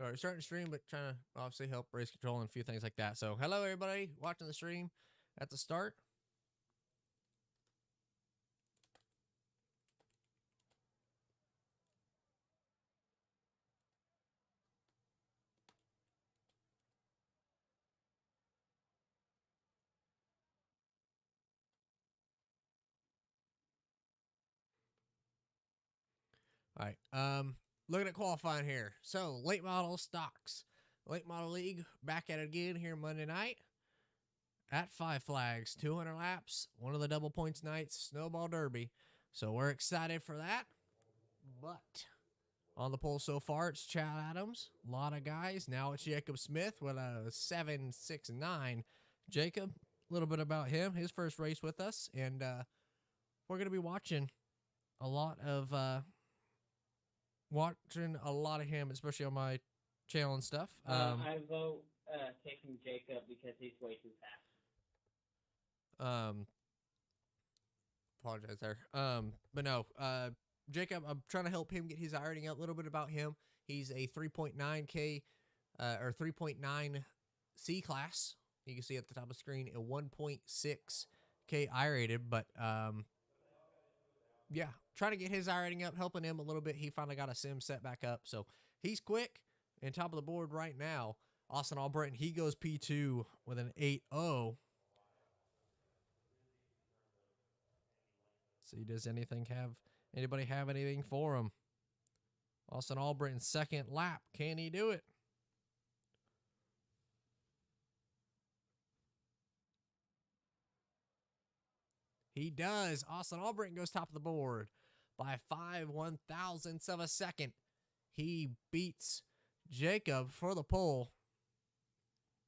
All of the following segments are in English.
Or starting to stream, but trying to obviously help race control and a few things like that. So, hello everybody watching the stream at the start. All right. Looking at qualifying here. So, late model stocks. Late model league back at it again here Monday night at Five Flags. 200 laps, one of the double points nights, Snowball Derby. So, we're excited for that. But on the poll so far, it's Chad Adams. A lot of guys. Now it's Jacob Smith with a 7.69. Jacob, a little bit about him. His first race with us. And we're going to be watching a lot of him, especially on my channel and stuff. I vote taking Jacob because he's way too fast. Apologize there. But no, Jacob, I'm trying to help him get his ironing out. A little bit about him. He's a 3.9K or 3.9 C class. You can see at the top of the screen a 1.6K I rated, but yeah, trying to get his ironing up, helping him a little bit. He finally got a sim set back up, so he's quick and top of the board right now. Austin Albritton, he goes P2 with an 8.0. See, does anybody have anything for him? Austin Albritton, second lap. Can he do it? He does. Austin Albritton goes top of the board by 5/1,000ths of a second. He beats Jacob for the pole.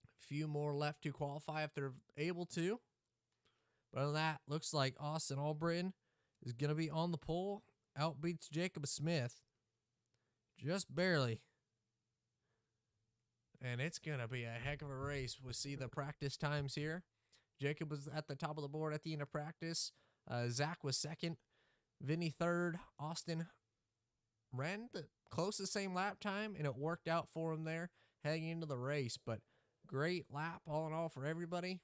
A few more left to qualify if they're able to. But other than that, looks like Austin Albritton is going to be on the pole. Outbeats Jacob Smith. Just barely. And it's going to be a heck of a race. We'll see the practice times here. Jacob was at the top of the board at the end of practice. Zach was second. Vinny third. Austin ran the closest same lap time, and it worked out for him there heading into the race. But great lap all in all for everybody.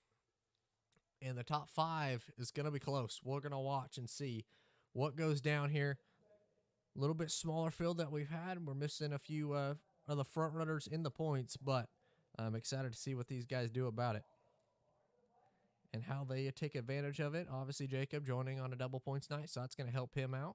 And the top five is going to be close. We're going to watch and see what goes down here. A little bit smaller field that we've had. We're missing a few of the front runners in the points, but I'm excited to see what these guys do about it and how they take advantage of it. Obviously, Jacob joining on a double points night, so that's going to help him out.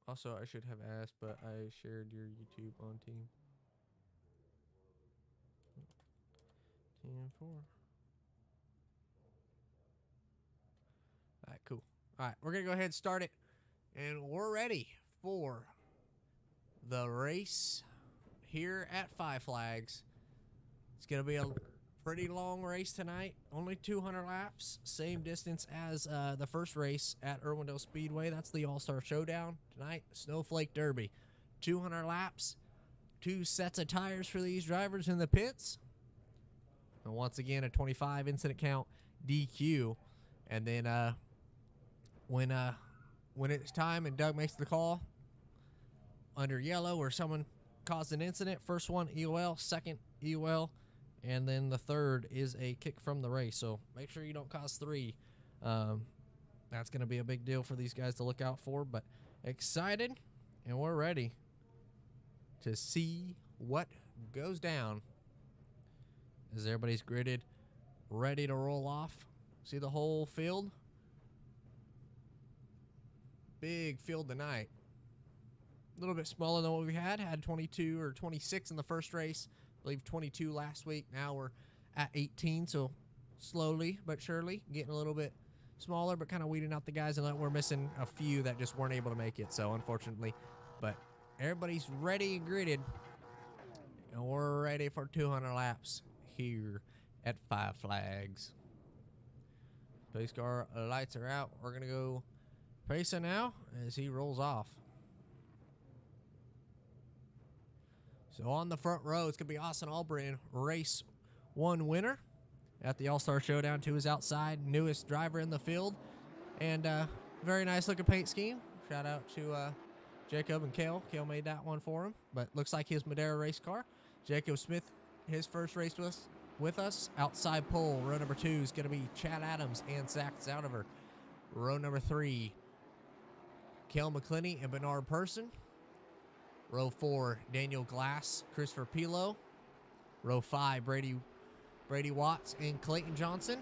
Also, I should have asked, but I shared your YouTube on team. Team 4. All right, cool. All right, we're going to go ahead and start it. And we're ready for the race here at Five Flags. It's going to be a pretty long race tonight. Only 200 laps. Same distance as the first race at Irwindale Speedway. That's the All-Star Showdown tonight. SnowFlake Derby. 200 laps. 2 sets of tires for these drivers in the pits. And once again, a 25 incident count DQ. And then when it's time and Doug makes the call under yellow or someone caused an incident, first one EOL, second EOL, and then the third is a kick from the race. So make sure you don't cause 3. That's going to be a big deal for these guys to look out for. But excited, and we're ready to see what goes down as everybody's gridded, ready to roll off. See the whole field? Big field tonight. A little bit smaller than what we had. Had 22 or 26 in the first race. I believe 22 last week. Now we're at 18, so slowly but surely getting a little bit smaller, but kind of weeding out the guys, and we're missing a few that just weren't able to make it, so unfortunately. But everybody's ready and gridded, and we're ready for 200 laps here at Five Flags. Pace car lights are out. We're going to go pacing now as he rolls off. So on the front row, it's going to be Austin Albritton, race 1 winner at the All-Star Showdown. 2 is outside, newest driver in the field. And very nice looking paint scheme. Shout out to Jacob and Kale. Kale made that one for him. But looks like his Madera race car. Jacob Smith, his first race with us. Outside pole, row number 2 is going to be Chad Adams and Zach Zaudiver. Row number 3, Kale McClinney and Bernard Person. Row 4, Daniel Glass, Christopher Pilo. Row 5, Brady Watts and Clayton Johnson.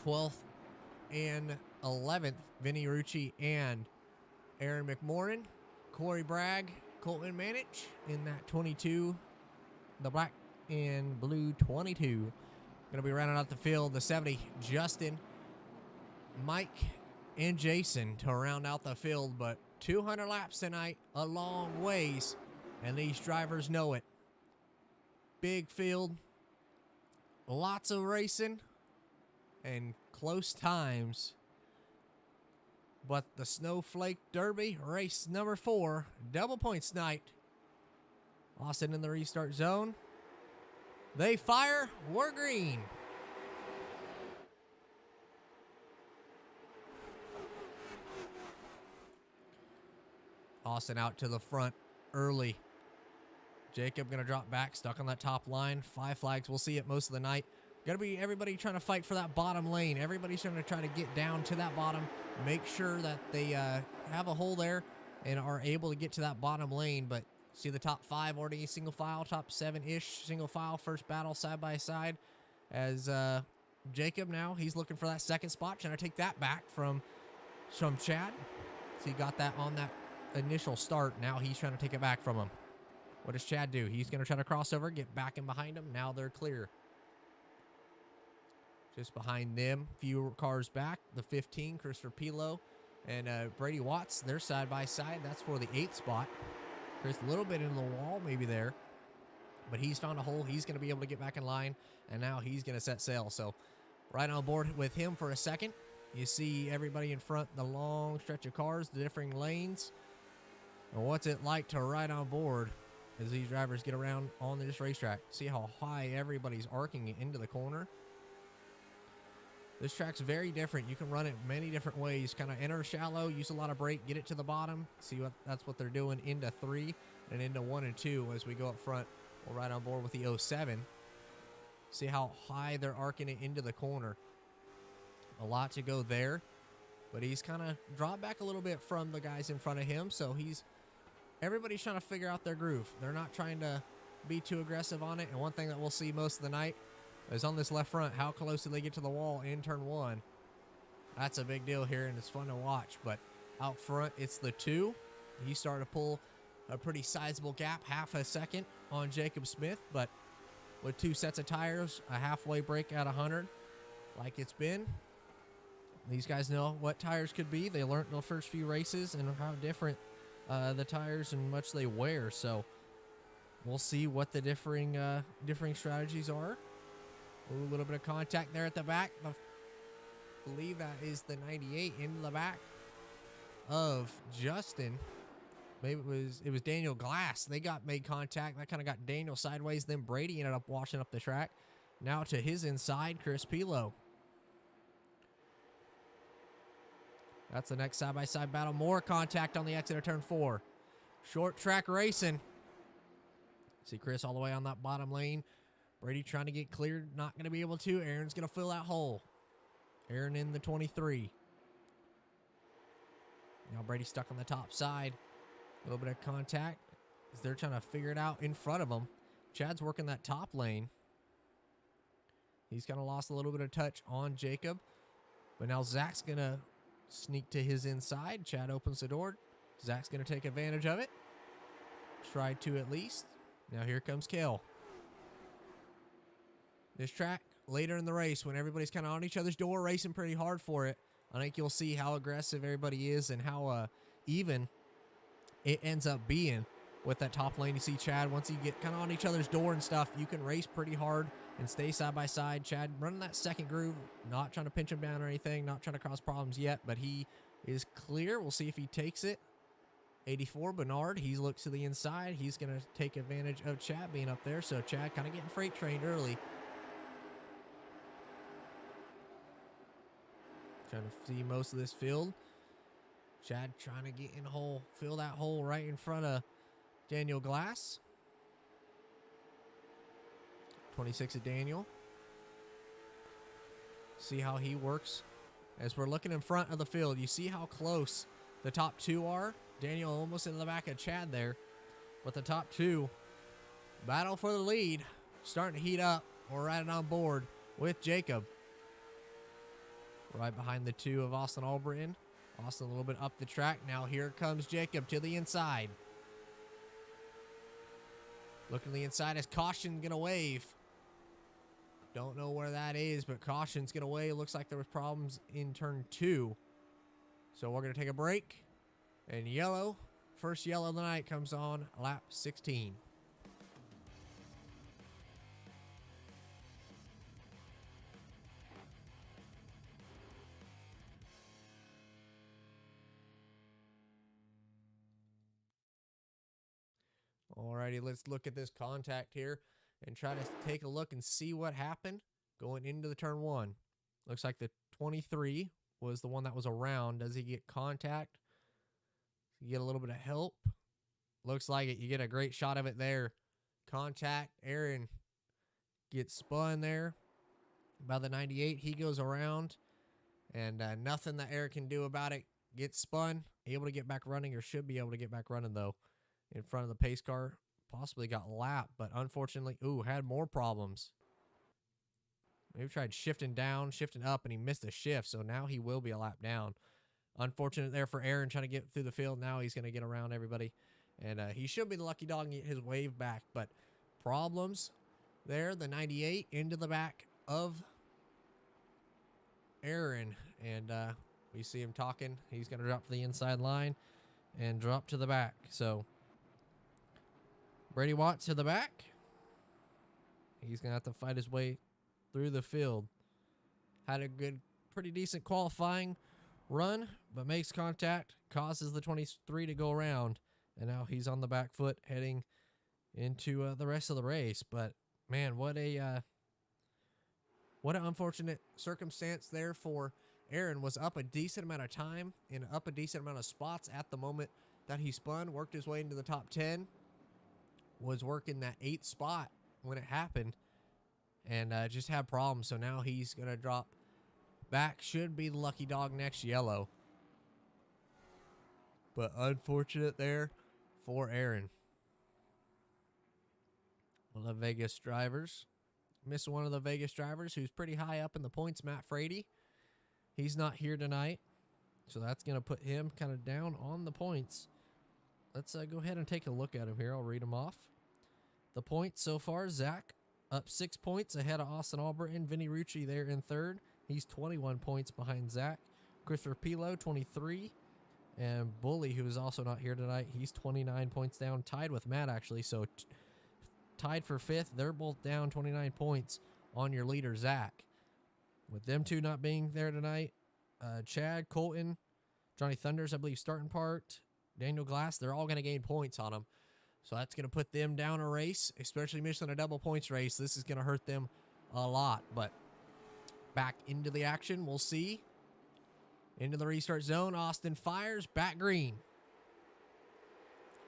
12th and 11th, Vinny Rucci and Aaron McMorrin. Corey Bragg, Colton Manich in that 22, the black and blue 22. Going to be rounding out the field, the 70, Justin, Mike, and Jason to round out the field. But 200 laps tonight, a long ways, and these drivers know it. Big field, lots of racing, and close times. But the Snowflake Derby, race number 4, double points night. Austin in the restart zone. They fire, we're green. Austin out to the front early. Jacob going to drop back, stuck on that top line. 5 flags, we'll see it most of the night. Got to be everybody trying to fight for that bottom lane. Everybody's trying to get down to that bottom, make sure that they have a hole there and are able to get to that bottom lane. But see the top 5 already single file, top 7-ish single file, first battle side by side. As Jacob now, he's looking for that second spot, trying to take that back from Chad. So he got that on that initial start. Now he's trying to take it back from him. What does Chad do? He's going to try to cross over, get back in behind him. Now they're clear. Just behind them, few cars back, the 15, Christopher Pilo and Brady Watts. They're side by side. That's for the 8th spot. Chris a little bit into the wall, maybe there. But he's found a hole. He's going to be able to get back in line, and now he's going to set sail. So right on board with him for a second. You see everybody in front, the long stretch of cars, the differing lanes. And what's it like to ride on board as these drivers get around on this racetrack? See how high everybody's arcing into the corner. This track's very different. You can run it many different ways. Kind of enter shallow, use a lot of brake, get it to the bottom. See that's what they're doing into 3 and into 1 and 2 as we go up front. We'll ride on board with the 07. See how high they're arcing it into the corner. A lot to go there, but he's kind of dropped back a little bit from the guys in front of him. So everybody's trying to figure out their groove. They're not trying to be too aggressive on it. And one thing that we'll see most of the night is on this left front, how close do they get to the wall in turn 1? That's a big deal here, and it's fun to watch. But out front, it's the 2. He started to pull a pretty sizable gap, half a second on Jacob Smith. But with 2 sets of tires, a halfway break at 100, like it's been, these guys know what tires could be. They learned the first few races and how different the tires and much they wear. So we'll see what the differing strategies are. Ooh, a little bit of contact there at the back. I believe that is the 98 into the back of Justin. Maybe it was Daniel Glass. They made contact. That kind of got Daniel sideways. Then Brady ended up washing up the track. Now to his inside, Chris Pilo. That's the next side-by-side battle. More contact on the exit of turn 4. Short track racing. See Chris all the way on that bottom lane. Brady trying to get cleared. Not going to be able to. Aaron's going to fill that hole. Aaron in the 23. Now Brady stuck on the top side. A little bit of contact as they're trying to figure it out in front of them. Chad's working that top lane. He's kind of lost a little bit of touch on Jacob. But now Zach's going to sneak to his inside. Chad opens the door. Zach's going to take advantage of it. Try to at least. Now here comes Kale. This track, later in the race, when everybody's kind of on each other's door, racing pretty hard for it, I think you'll see how aggressive everybody is and how even it ends up being with that top lane. You see Chad, once you get kind of on each other's door and stuff, you can race pretty hard and stay side by side. Chad running that second groove, not trying to pinch him down or anything, not trying to cause problems yet, but he is clear. We'll see if he takes it. 84, Bernard, he looks to the inside. He's going to take advantage of Chad being up there. So Chad kind of getting freight trained early. Trying to see most of this field. Chad trying to get in the hole, fill that hole right in front of Daniel Glass. 26 of Daniel. See how he works. As we're looking in front of the field, you see how close the top two are. Daniel almost in the back of Chad there. But the top two battle for the lead. Starting to heat up. We're riding on board with Jacob. Right behind the two of Austin Albritton. Austin a little bit up the track. Now here comes Jacob to the inside. Looking to the inside as caution going to wave. Don't know where that is, but caution's going to wave. Looks like there was problems in turn 2. So we're going to take a break. And yellow, first yellow of the night comes on lap 16. Alrighty, let's look at this contact here and try to take a look and see what happened going into the turn 1. Looks like the 23 was the one that was around. Does he get contact? You get a little bit of help. Looks like it. You get a great shot of it there. Contact. Aaron gets spun there by the 98. He goes around, and nothing that Aaron can do about it. Gets spun. Able to get back running, or should be able to get back running, though. In front of the pace car. Possibly got lapped, but unfortunately, had more problems. Maybe tried shifting down, shifting up, and he missed a shift, so now he will be a lap down. Unfortunate there for Aaron trying to get through the field. Now he's going to get around everybody, and he should be the lucky dog and get his wave back, but problems there. The 98 into the back of Aaron, and we see him talking. He's going to drop to the inside line and drop to the back, so Brady Watts to the back. He's going to have to fight his way through the field. Had a good, pretty decent qualifying run, but makes contact, causes the 23 to go around, and now he's on the back foot heading into the rest of the race. But, man, what an unfortunate circumstance there for Aaron. Was up a decent amount of time and up a decent amount of spots at the moment that he spun, worked his way into the top 10. Was working that 8th spot when it happened, and just had problems. So now he's going to drop back. Should be the lucky dog next yellow. But unfortunate there for Aaron. One of the Vegas drivers. Missed one of the Vegas drivers who's pretty high up in the points, Matt Frady. He's not here tonight, so that's going to put him kind of down on the points. Let's go ahead and take a look at him here. I'll read them off. The points so far, Zach up 6 points ahead of Austin Albritton. Vinny Rucci there in third. He's 21 points behind Zach. Christopher Pilo, 23. And Bully, who is also not here tonight, he's 29 points down. Tied with Matt, actually. So tied for 5th. They're both down 29 points on your leader, Zach. With them two not being there tonight, Chad, Colton, Johnny Thunders, I believe, starting part. Daniel Glass, they're all going to gain points on them. So that's going to put them down a race, especially missing a double points race. This is going to hurt them a lot. But back into the action, we'll see. Into the restart zone, Austin fires, back green.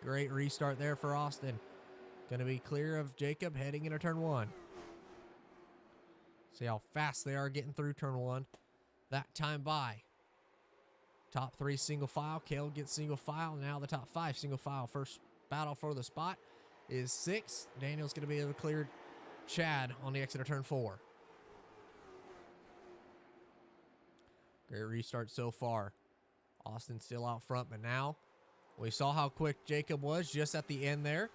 Great restart there for Austin. Going to be clear of Jacob heading into turn 1. See how fast they are getting through turn 1. That time by. Top 3 single file. Kale gets single file. Now the top 5 single file. First battle for the spot is 6. Daniel's going to be able to clear Chad on the exit of turn 4. Great restart so far. Austin still out front, but now we saw how quick Jacob was just at the end there.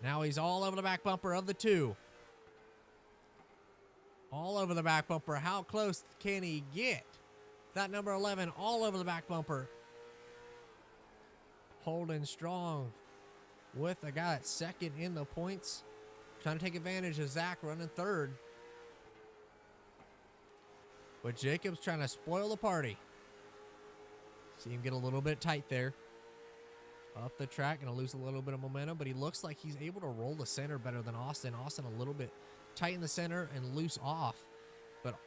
Now he's all over the back bumper of the 2. All over the back bumper. How close can he get? That number 11 all over the back bumper. Holding strong with the guy that's second in the points. Trying to take advantage of Zach running third. But Jacob's trying to spoil the party. See him get a little bit tight there. Up the track, going to lose a little bit of momentum, but he looks like he's able to roll the center better than Austin. Austin a little bit tight in the center and loose off, but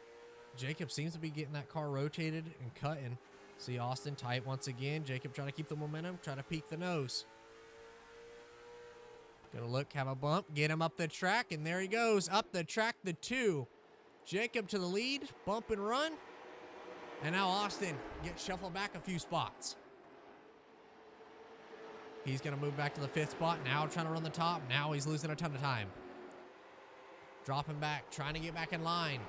Jacob seems to be getting that car rotated and cutting. See Austin tight once again. Jacob trying to keep the momentum, try to peek the nose. Gonna look, have a bump, get him up the track, and there he goes. Up the track, the 2. Jacob to the lead, bump and run. And now Austin gets shuffled back a few spots. He's gonna move back to the 5th spot, now trying to run the top. Now he's losing a ton of time. Dropping back, trying to get back in line.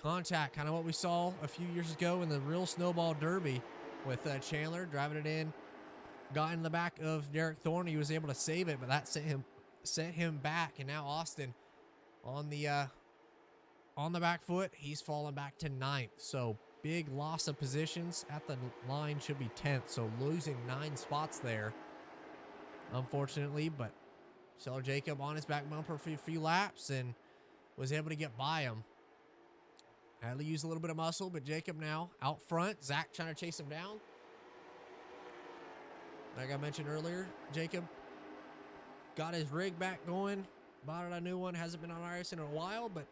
Contact, kind of what we saw a few years ago in the real snowball derby with Chandler driving it in. Got in the back of Derek Thorne. He was able to save it, but that set him back. And now Austin on the back foot. He's falling back to 9th. So big loss of positions at the line, should be 10th. So losing 9 spots there, unfortunately. But saw Jacob on his back bumper for a few laps and was able to get by him. Had to use a little bit of muscle, but Jacob now out front. Zach trying to chase him down. Like I mentioned earlier, Jacob got his rig back going. Bought a new one. Hasn't been on IRacing in a while, but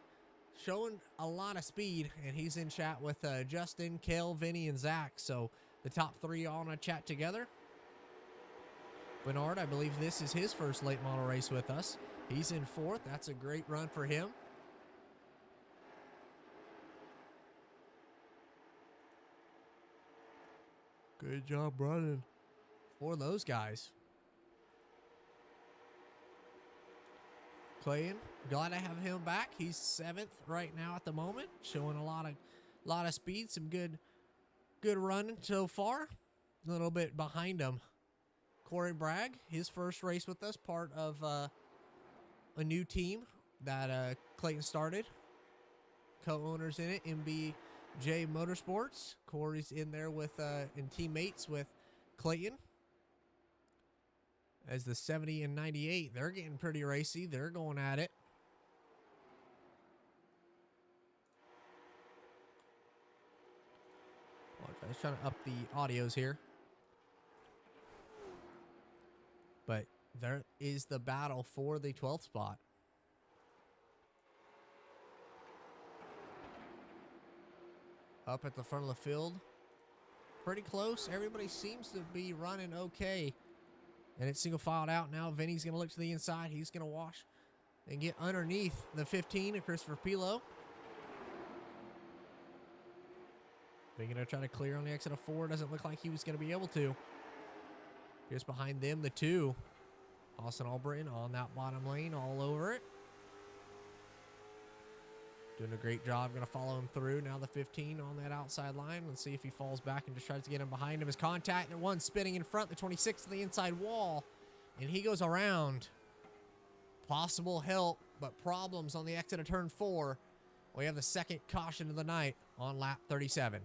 showing a lot of speed. And he's in chat with Justin, Kale, Vinny, and Zach. So the top 3 all in a chat together. Bernard, I believe this is his first late model race with us. He's in 4th. That's a great run for him. Good job running for those guys. Clayton, glad to have him back. He's 7th right now at the moment, showing a lot of speed, some good running so far. A little bit behind him, Corey Bragg, his first race with us, part of a new team that Clayton started. Co-owners in it, MBJ Motorsports. Corey's in there with and teammates with Clayton. As the 70 and 98, they're getting pretty racy. They're going at it. I was trying to up the audios here. But there is the battle for the 12th spot. Up at the front of the field. Pretty close. Everybody seems to be running okay. And it's single filed out now. Vinny's going to look to the inside. He's going to wash and get underneath the 15 of Christopher Pilo. They're going to try to clear on the exit of 4. Doesn't look like he was going to be able to. Just behind them, the 2. Austin Albritton on that bottom lane, all over it. Doing a great job. Going to follow him through. Now the 15 on that outside line. Let's see if he falls back and just tries to get him behind him. His contact. And 1 spinning in front. The 26 to the inside wall. And he goes around. Possible help, but problems on the exit of turn 4. We have the second caution of the night on lap 37.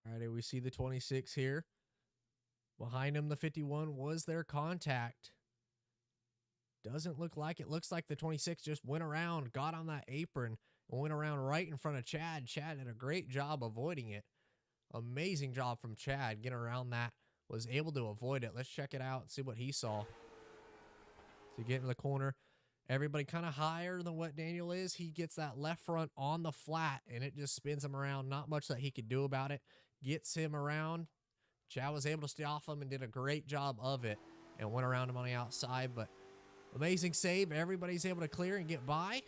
Alrighty, we see the 26 here. Behind him, the 51 was their contact. Doesn't look like it. Looks like the 26 just went around, got on that apron, and went around right in front of Chad. Chad did a great job avoiding it. Amazing job from Chad getting around that. Was able to avoid it. Let's check it out and see what he saw. So get in the corner. Everybody kind of higher than what Daniel is. He gets that left front on the flat, and it just spins him around. Not much that he could do about it. Gets him around. Chad was able to stay off him and did a great job of it and went around him on the outside. But amazing save. Everybody's able to clear and get by.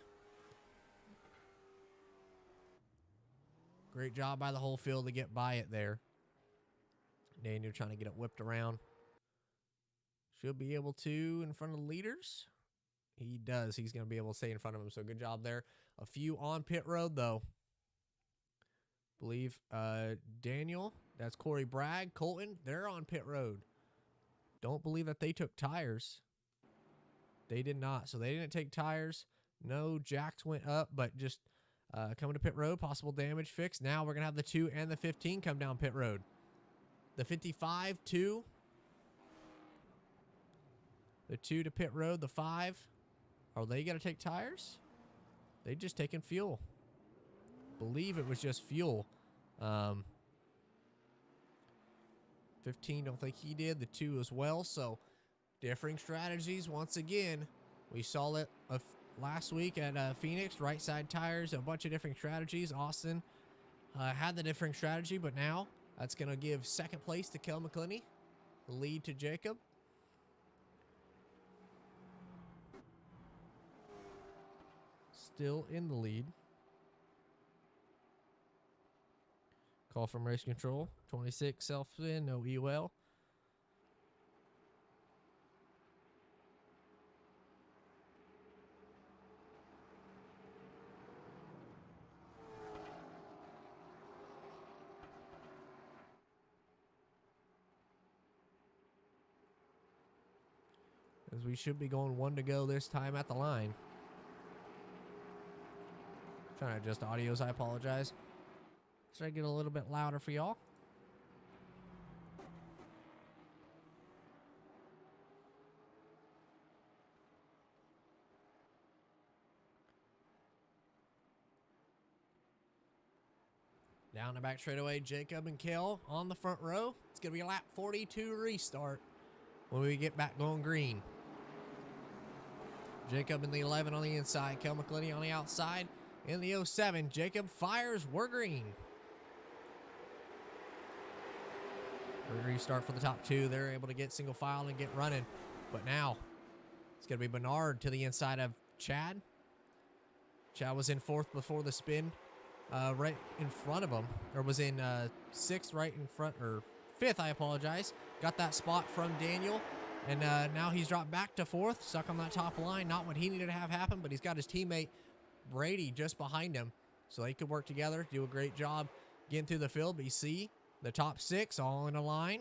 Great job by the whole field to get by it there. Daniel trying to get it whipped around. Should be able to in front of the leaders. He does. He's going to be able to stay in front of him. So good job there. A few on pit road, though. Believe Daniel, that's Corey Bragg, Colton, they're on pit road. Don't believe that they took tires. They did not. So they didn't take tires. No, jacks went up, but just coming to pit road, possible damage fix. Now we're going to have the 2 and the 15 come down pit road. The 55, 2. The 2 to pit road, the 5. Are they going to take tires? They just taking fuel. Believe it was just fuel. 15, don't think he did. The 2 as well. So differing strategies once again. We saw it last week at Phoenix. Right side tires, a bunch of different strategies. Austin had the different strategy, but now that's going to give second place to Kel McClinney. The lead to Jacob. Still in the lead. Call from race control. 26 self-spin, no E-well. As we should be going 1 to go this time at the line. Trying to adjust the audios, I apologize. Should I get a little bit louder for y'all? Down the back straightaway, Jacob and Kel on the front row. It's going to be a lap 42 restart when we get back going green. Jacob in the 11 on the inside, Kel McClinney on the outside. In the 07, Jacob fires, we're green. Restart for the top 2. They're able to get single file and get running. But now, it's going to be Bernard to the inside of Chad. Chad was in 4th before the spin, right in front of him. Or was in 6th right in front, or 5th, I apologize. Got that spot from Daniel. And now he's dropped back to 4th, stuck on that top line. Not what he needed to have happen, but he's got his teammate Brady just behind him. So they could work together, do a great job getting through the field. But you see the top 6 all in a line.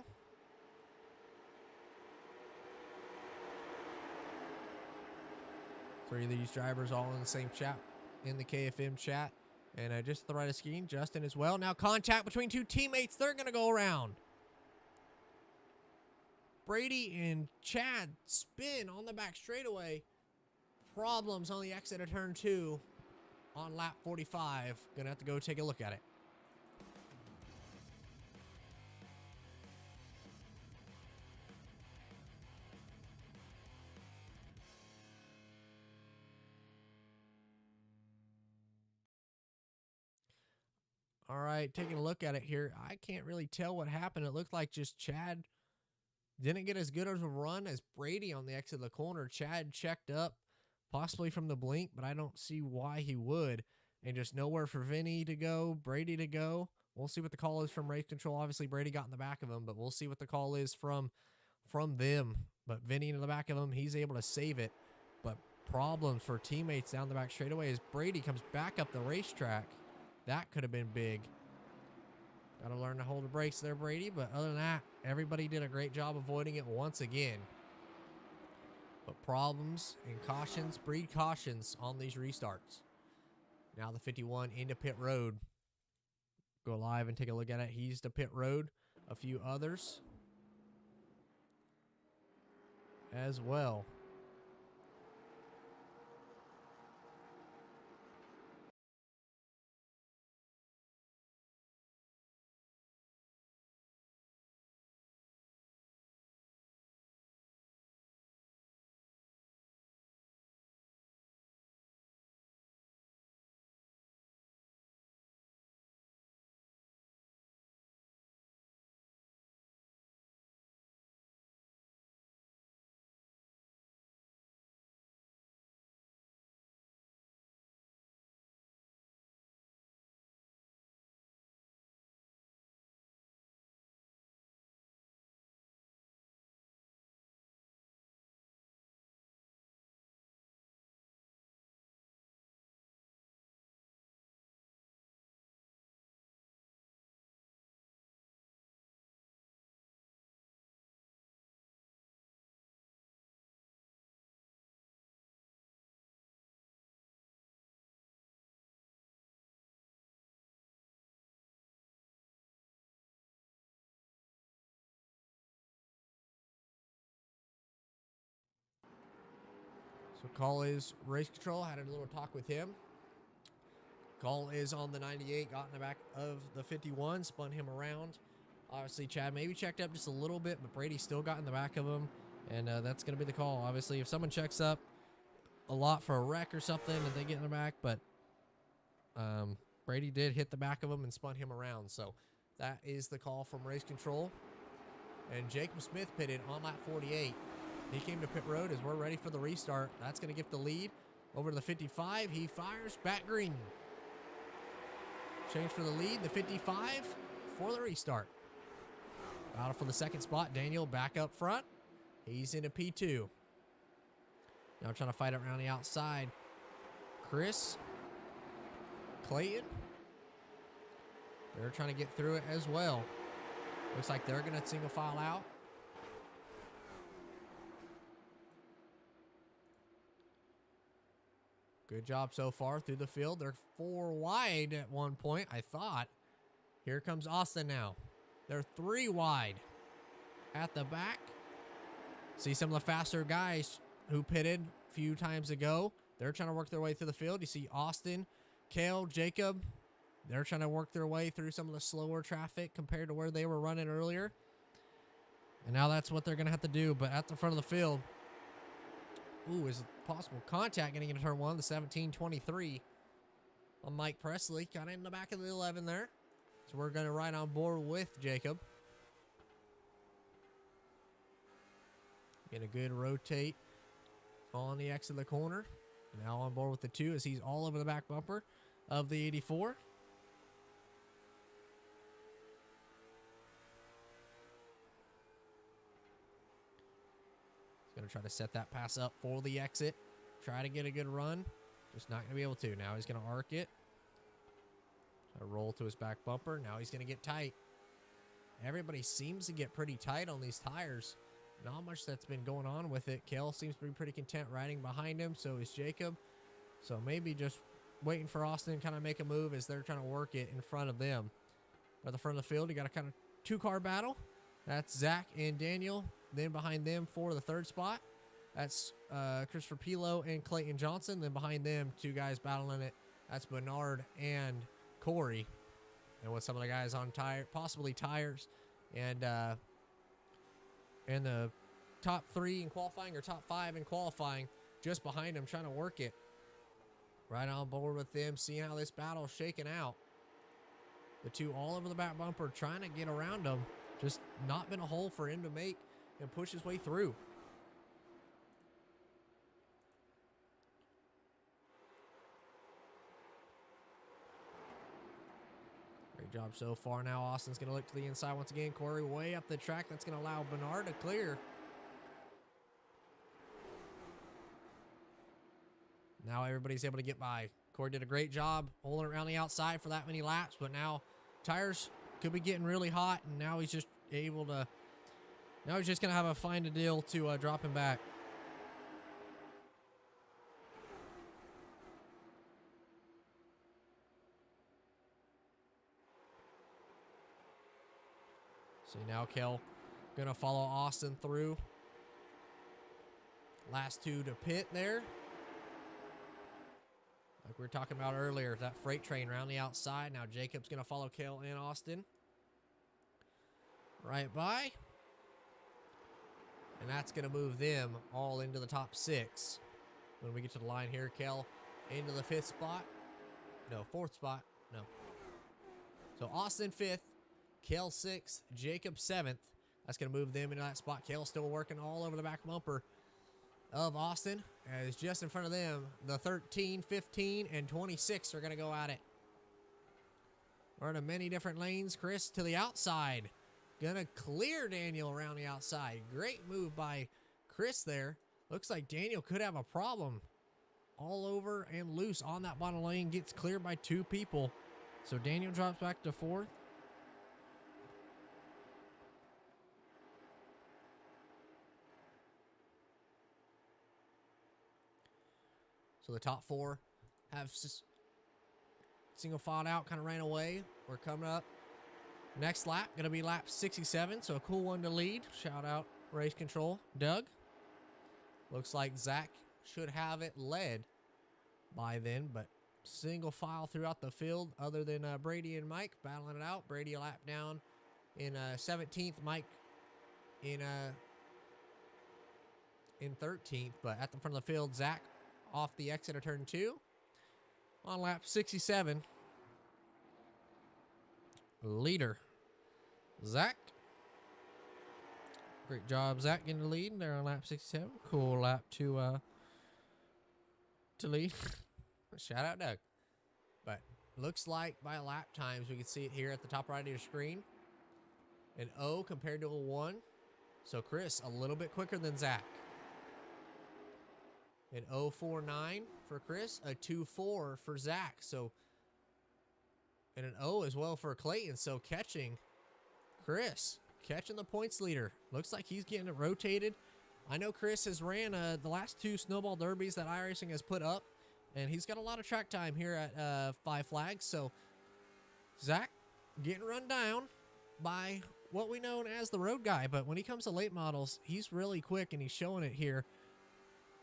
Three of these drivers all in the same chat, in the KFM chat. And just to the right of screen, Justin as well. Now contact between 2 teammates. They're going to go around. Brady and Chad spin on the back straightaway. Problems on the exit of turn 2 on lap 45. Gonna have to go take a look at it. All right, taking a look at it here. I can't really tell what happened. It looked like just Chad didn't get as good of a run as Brady on the exit of the corner. Chad checked up, possibly from the blink, but I don't see why he would. And just nowhere for Vinny to go, Brady to go. We'll see what the call is from race control. Obviously, Brady got in the back of him, but we'll see what the call is from them. But Vinny in the back of him, he's able to save it. But problems for teammates down the back straightaway as Brady comes back up the racetrack. That could have been big. Got to learn to hold the brakes there, Brady. But other than that, everybody did a great job avoiding it once again. But problems and cautions breed cautions on these restarts. Now the 51 into pit road. Go live and take a look at it. He's to pit road. A few others as well. So call is race control. Had a little talk with him. Call is on the 98, got in the back of the 51, spun him around. Obviously, Chad maybe checked up just a little bit, but Brady still got in the back of him, and that's going to be the call. Obviously, if someone checks up a lot for a wreck or something and they get in the back, but Brady did hit the back of him and spun him around. So that is the call from race control. And Jacob Smith pitted on lap 48. He came to pit road as we're ready for the restart. That's going to give the lead over to the 55. He fires back green. Change for the lead, the 55 for the restart. Battle for the second spot. Daniel back up front. He's into P2. Now trying to fight it around the outside. Chris, Clayton. They're trying to get through it as well. Looks like they're going to single file out. Good job so far through the field. They're 4 wide at one point, I thought. Here comes Austin now. They're 3 wide at the back. See some of the faster guys who pitted a few times ago. They're trying to work their way through the field. You see Austin, Kale, Jacob. They're trying to work their way through some of the slower traffic compared to where they were running earlier. And now that's what they're going to have to do. But at the front of the field, ooh, is it possible contact getting into turn 1, the 1723 on Mike Presley. Kind of in the back of the 11 there. So we're going to ride on board with Jacob. Get a good rotate on the X of the corner. Now on board with the 2 as he's all over the back bumper of the 84. He's going to try to set that pass up for the exit. Try to get a good run. Just not going to be able to. Now he's going to arc it. Try to roll to his back bumper. Now he's going to get tight. Everybody seems to get pretty tight on these tires. Not much that's been going on with it. Kel seems to be pretty content riding behind him. So is Jacob. So maybe just waiting for Austin to kind of make a move as they're trying to work it in front of them. By the front of the field, you got a kind of 2-car battle. That's Zach and Daniel. Then behind them for the 3rd spot, that's Christopher Pilo and Clayton Johnson. Then behind them, 2 guys battling it. That's Bernard and Corey. And with some of the guys on possibly tires, and the top 3 in qualifying or top 5 in qualifying, just behind them, trying to work it. Right on board with them, seeing how this battle is shaking out. The 2 all over the back bumper, trying to get around them. Just not been a hole for him to make and push his way through. Great job so far. Now Austin's going to look to the inside once again. Corey way up the track. That's going to allow Bernard to clear. Now everybody's able to get by. Corey did a great job holding around the outside for that many laps, but now tires could be getting really hot, and now he's just able to... Now he's just going to have to find a deal to drop him back. See now Kel going to follow Austin through. Last 2 to pit there. Like we were talking about earlier, that freight train around the outside. Now Jacob's going to follow Kel and Austin. Right by. And that's going to move them all into the top 6. When we get to the line here, Kel into the 5th spot. No, 4th spot. No. So Austin 5th, Kel 6th, Jacob 7th. That's going to move them into that spot. Kel still working all over the back bumper of Austin. As just in front of them, the 13, 15, and 26 are going to go at it. We're in many different lanes. Chris to the outside. Gonna clear Daniel around the outside. Great move by Chris there. Looks like Daniel could have a problem. All over and loose on that bottom lane. Gets cleared by 2 people. So Daniel drops back to 4th. So the top 4 have single filed out, kind of ran away. We're coming up. Next lap, going to be lap 67, so a cool one to lead. Shout out Race Control, Doug. Looks like Zach should have it led by then, but single file throughout the field other than Brady and Mike battling it out. Brady a lap down in 17th, Mike in 13th, but at the front of the field, Zach off the exit of turn 2 on lap 67. Leader, Zach. Great job, Zach, getting the lead there on lap 67. Cool lap to lead. Shout out, Doug. But looks like by lap times, we can see it here at the top right of your screen. An O compared to a 1. So Chris, a little bit quicker than Zach. An 0.49 for Chris, a 2.4 for Zach. So, and an O as well for Clayton. So catching Chris, catching the points leader. Looks like he's getting it rotated. I know Chris has ran the last 2 snowball derbies that iRacing has put up, and he's got a lot of track time here at Five Flags. So Zach getting run down by what we know as the road guy, but when he comes to late models, he's really quick, and he's showing it here.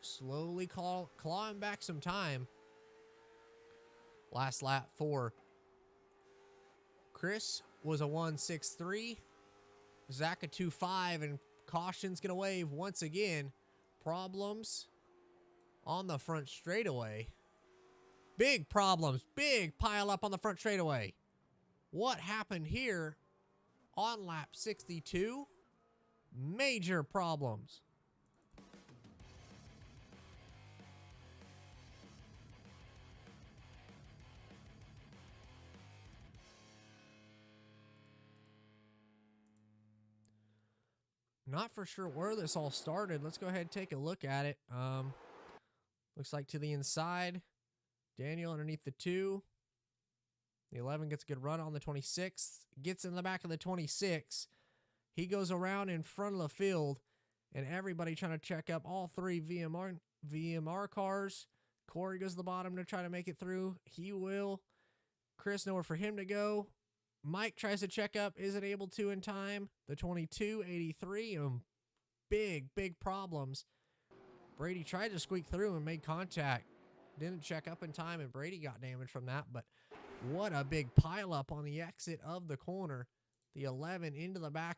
Slowly clawing back some time. Last lap for Chris was a 1.63. Zach a 2.5, and caution's going to wave once again. Problems on the front straightaway. Big problems. Big pile up on the front straightaway. What happened here on lap 62? Major problems. Not for sure where this all started. Let's go ahead and take a look at it. Looks like to the inside. Daniel underneath the 2. The 11 gets a good run on the 26. Gets in the back of the 26. He goes around in front of the field, and everybody trying to check up all 3 VMR cars. Corey goes to the bottom to try to make it through. He will. Chris, nowhere for him to go. Mike tries to check up, isn't able to in time. The 22.83, big problems. Brady tried to squeak through and made contact. Didn't check up in time, and Brady got damaged from that. But what a big pileup on the exit of the corner. The 11 into the back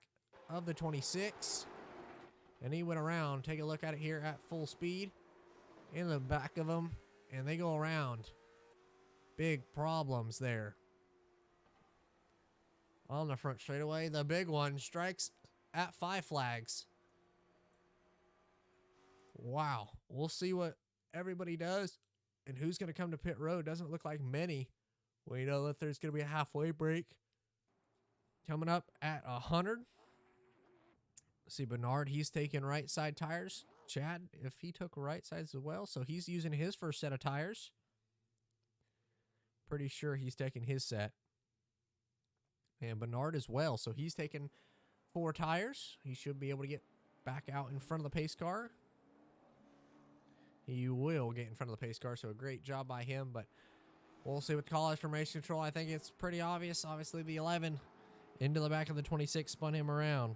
of the 26. And he went around. Take a look at it here at full speed. In the back of them, and they go around. Big problems there. On the front straightaway, the big one strikes at Five Flags. Wow. We'll see what everybody does and who's going to come to pit road. Doesn't look like many. We know that there's going to be a halfway break coming up at 100. See Bernard, he's taking right side tires. Chad, if he took right sides as well, so he's using his first set of tires. Pretty sure he's taking his set. And Bernard as well, so he's taking 4 tires. He should be able to get back out in front of the pace car. He will get in front of the pace car, so a great job by him, but we'll see with college from race control. I think it's pretty obvious. Obviously, the 11 into the back of the 26 spun him around.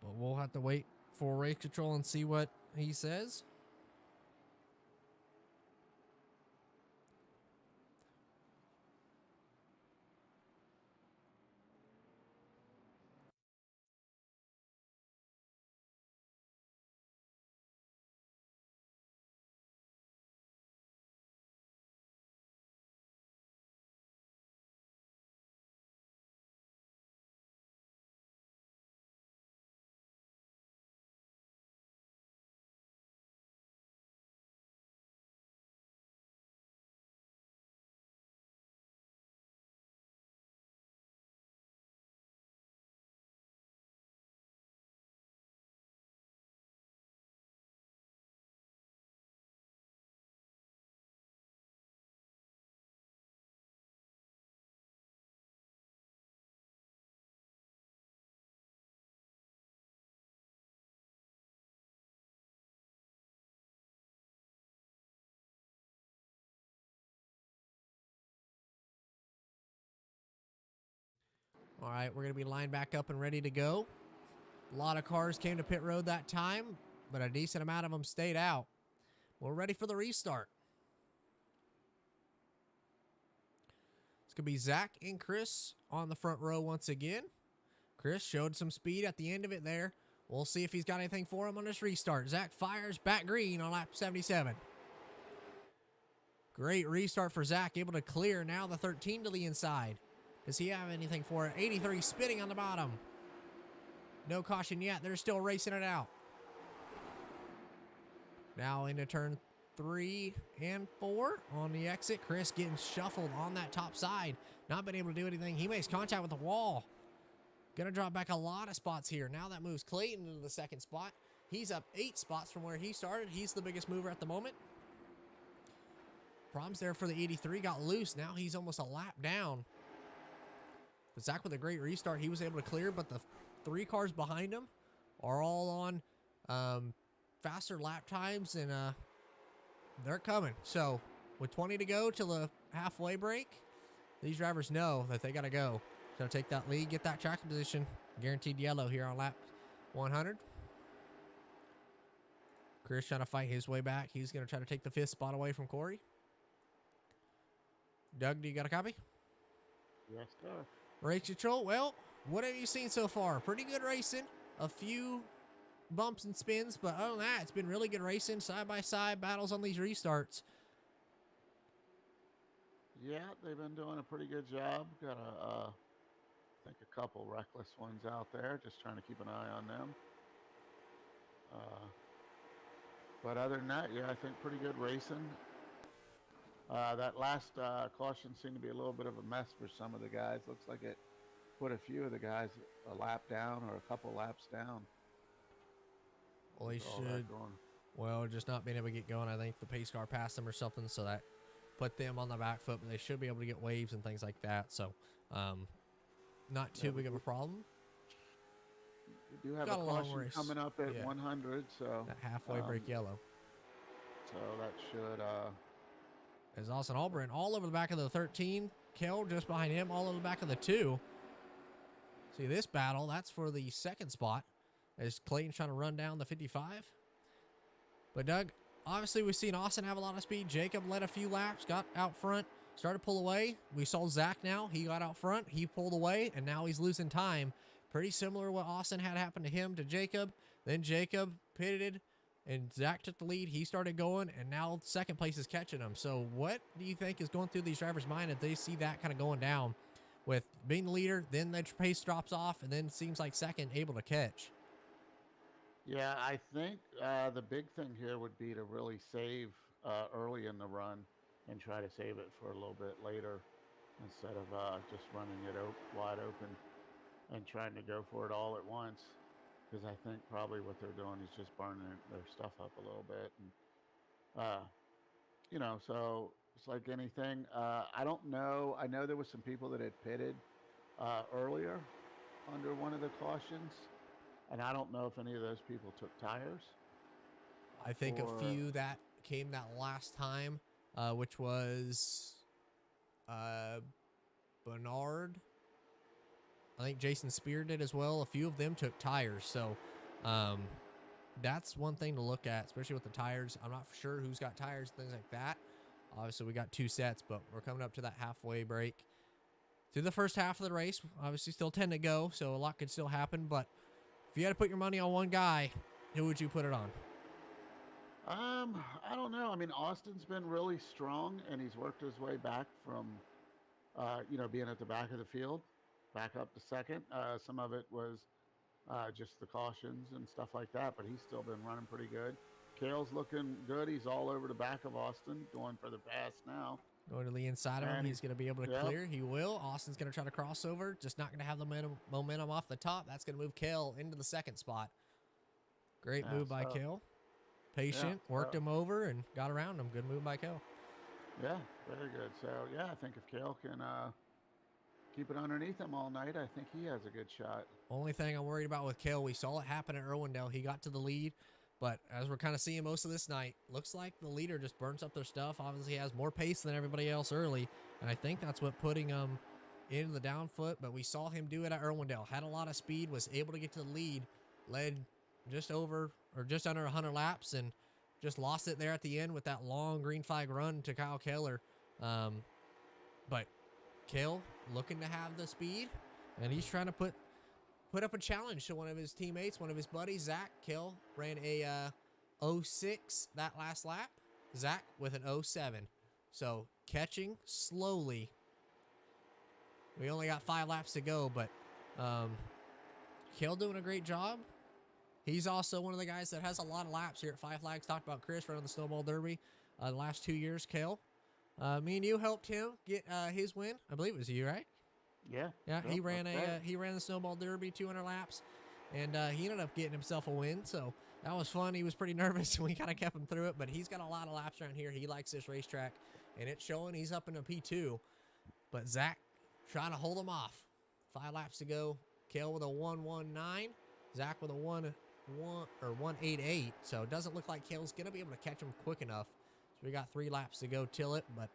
But we'll have to wait for race control and see what he says. All right, we're going to be lined back up and ready to go. A lot of cars came to pit road that time. but a decent amount of them stayed out. We're ready for the restart. It's going to be Zach and Chris on the front row once again. Chris showed some speed at the end of it there. We'll see if he's got anything for him on this restart. Zach fires back green on lap 77. Great restart for Zach, able to clear now the 13 to the inside. Does he have anything for it? 83 spinning on the bottom. No caution yet. They're still racing it out. Now into turn 3 and 4 on the exit. Chris getting shuffled on that top side. Not been able to do anything. He makes contact with the wall. Gonna drop back a lot of spots here. Now that moves Clayton into the second spot. He's up 8 spots from where he started. He's the biggest mover at the moment. Problems there for the 83. Got loose. Now he's almost a lap down. But Zach with a great restart. He was able to clear, but the 3 cars behind him are all on faster lap times, and they're coming. So with 20 to go till the halfway break, these drivers know that they got to go. So take that lead, get that track position. Guaranteed yellow here on lap 100. Chris trying to fight his way back. He's going to try to take the 5th spot away from Corey. Doug, do you got a copy? Yes, sir. Race control. Well, what have you seen so far? Pretty good racing. A few bumps and spins, but other than that, it's been really good racing. Side-by-side battles on these restarts. Yeah, they've been doing a pretty good job. Got I think a couple reckless ones out there. Just trying to keep an eye on them. But other than that, yeah, I think pretty good racing. That last caution seemed to be a little bit of a mess for some of the guys. Looks like it put a few of the guys a lap down or a couple laps down. Well, they should. Well, just not being able to get going. I think the pace car passed them or something, so that put them on the back foot. But they should be able to get waves and things like that. So, not too big of a problem. We do have a caution coming up at 100, so that halfway break yellow. So that should. As Austin Albrin all over the back of the 13. Kel just behind him, all over the back of the 2. See this battle, that's for the 2nd spot. As Clayton's trying to run down the 55. But Doug, obviously we've seen Austin have a lot of speed. Jacob led a few laps, got out front, started to pull away. We saw Zach now. He got out front, he pulled away, and now he's losing time. Pretty similar to what Austin had happen to him to Jacob. Then Jacob pitted, and Zach took the lead. He started going, and now 2nd place is catching him. So what do you think is going through these drivers' mind if they see that kind of going down with being the leader, then the pace drops off, and then seems like 2nd able to catch? Yeah, I think the big thing here would be to really save early in the run and try to save it for a little bit later instead of just running it wide open and trying to go for it all at once. Because I think probably what they're doing is just burning their stuff up a little bit. And, so it's like anything. I don't know. I know there was some people that had pitted earlier under one of the cautions. And I don't know if any of those people took tires. I think a few that came that last time, which was Bernard. I think Jason Spear did as well. A few of them took tires. So that's one thing to look at, especially with the tires. I'm not for sure who's got tires, things like that. Obviously, we got 2 sets, but we're coming up to that halfway break. Through the first half of the race, obviously still 10 to go, so a lot could still happen. But if you had to put your money on one guy, who would you put it on? I don't know. I mean, Austin's been really strong, and he's worked his way back from, being at the back of the field. Back up to 2nd. Some of it was just the cautions and stuff like that, but he's still been running pretty good. Kale's looking good. He's all over the back of Austin, going for the pass now. Going to the inside of him. He's going to be able to clear. He will. Austin's going to try to cross over. Just not going to have the momentum off the top. That's going to move Kale into the 2nd spot. Great move by Kale. Patient. Worked him over and got around him. Good move by Kale. Yeah, very good. So, yeah, I think if Kale can keep it underneath him all night, I think he has a good shot. Only thing I'm worried about with Kale, we saw it happen at Irwindale. He got to the lead, but as we're kind of seeing most of this night, looks like the leader just burns up their stuff. Obviously, he has more pace than everybody else early, and I think that's what putting him into the down foot, but we saw him do it at Irwindale. Had a lot of speed, was able to get to the lead, led just over or just under 100 laps and just lost it there at the end with that long green flag run to Kyle Keller. But Kale looking to have the speed, and he's trying to put up a challenge to one of his teammates, one of his buddies, Zach. Kale ran a 06 that last lap. Zach with an 07. So catching slowly. We only got 5 laps to go, but Kale doing a great job. He's also one of the guys that has a lot of laps here at Five Flags. Talked about Chris running the Snowball Derby the last 2 years, Kale. Me and you helped him get his win. I believe it was you, right? Yeah. Yeah, he Yep, ran that's right. he ran the Snowball Derby 200 laps, and he ended up getting himself a win. So that was fun. He was pretty nervous, and we kind of kept him through it. But he's got a lot of laps around here. He likes this racetrack, and it's showing. He's up in a P2, but Zach trying to hold him off. 5 laps to go. Kale with a 119, Zach with a 188. So it doesn't look like Kale's gonna be able to catch him quick enough. So we got 3 laps to go till it, but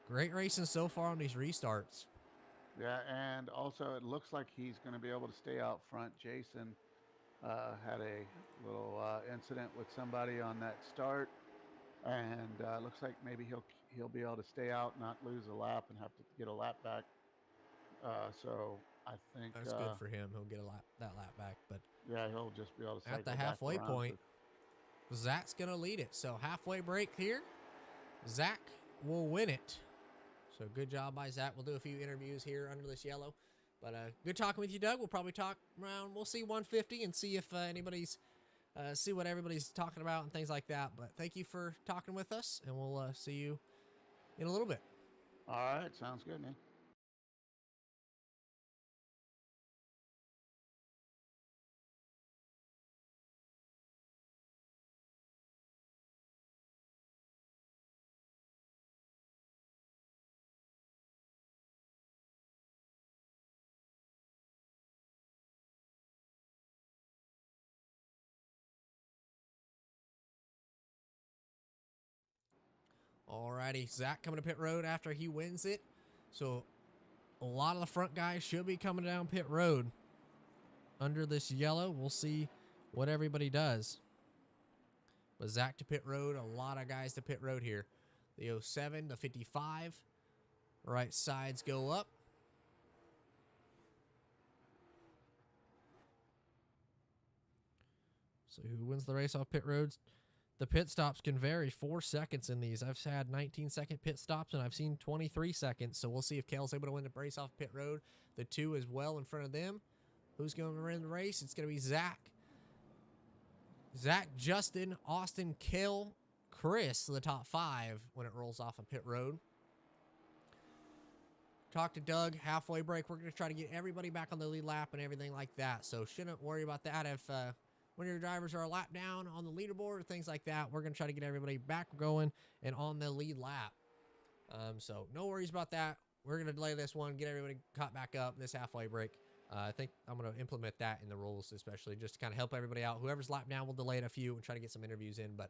great racing so far on these restarts. Yeah, and also it looks like he's going to be able to stay out front. Jason had a little incident with somebody on that start, and looks like maybe he'll be able to stay out, not lose a lap, and have to get a lap back. So I think That's good for him. He'll get that lap back. But yeah, he'll just be able to cycle at the back halfway around point, Zach's going to lead it. So halfway break here, Zach will win it. So good job by Zach. We'll do a few interviews here under this yellow. But good talking with you, Doug. We'll probably talk around, we'll see 150 and see if anybody's, see what everybody's talking about and things like that. But thank you for talking with us, and we'll see you in a little bit. All right, sounds good, man. Alrighty, Zach coming to pit road after he wins it. So a lot of the front guys should be coming down pit road under this yellow. We'll see what everybody does. But Zach to pit road, a lot of guys to pit road here. The 07, the 55, right sides go up. So who wins the race off pit roads? The pit stops can vary 4 seconds in these. I've had 19-second pit stops, and I've seen 23 seconds. So we'll see if Kale's able to win the race off pit road. The 2 is well in front of them. Who's going to win the race? It's going to be Zach. Zach, Justin, Austin, Kale, Chris, the top 5 when it rolls off of pit road. Talk to Doug, halfway break. We're going to try to get everybody back on the lead lap and everything like that. So shouldn't worry about that. If one of your drivers are a lap down on the leaderboard or things like that, we're going to try to get everybody back going and on the lead lap. So no worries about that. We're going to delay this one, get everybody caught back up this halfway break. I think I'm going to implement that in the rules, especially just to kind of help everybody out. Whoever's lap down, we'll delay it a few and try to get some interviews in. But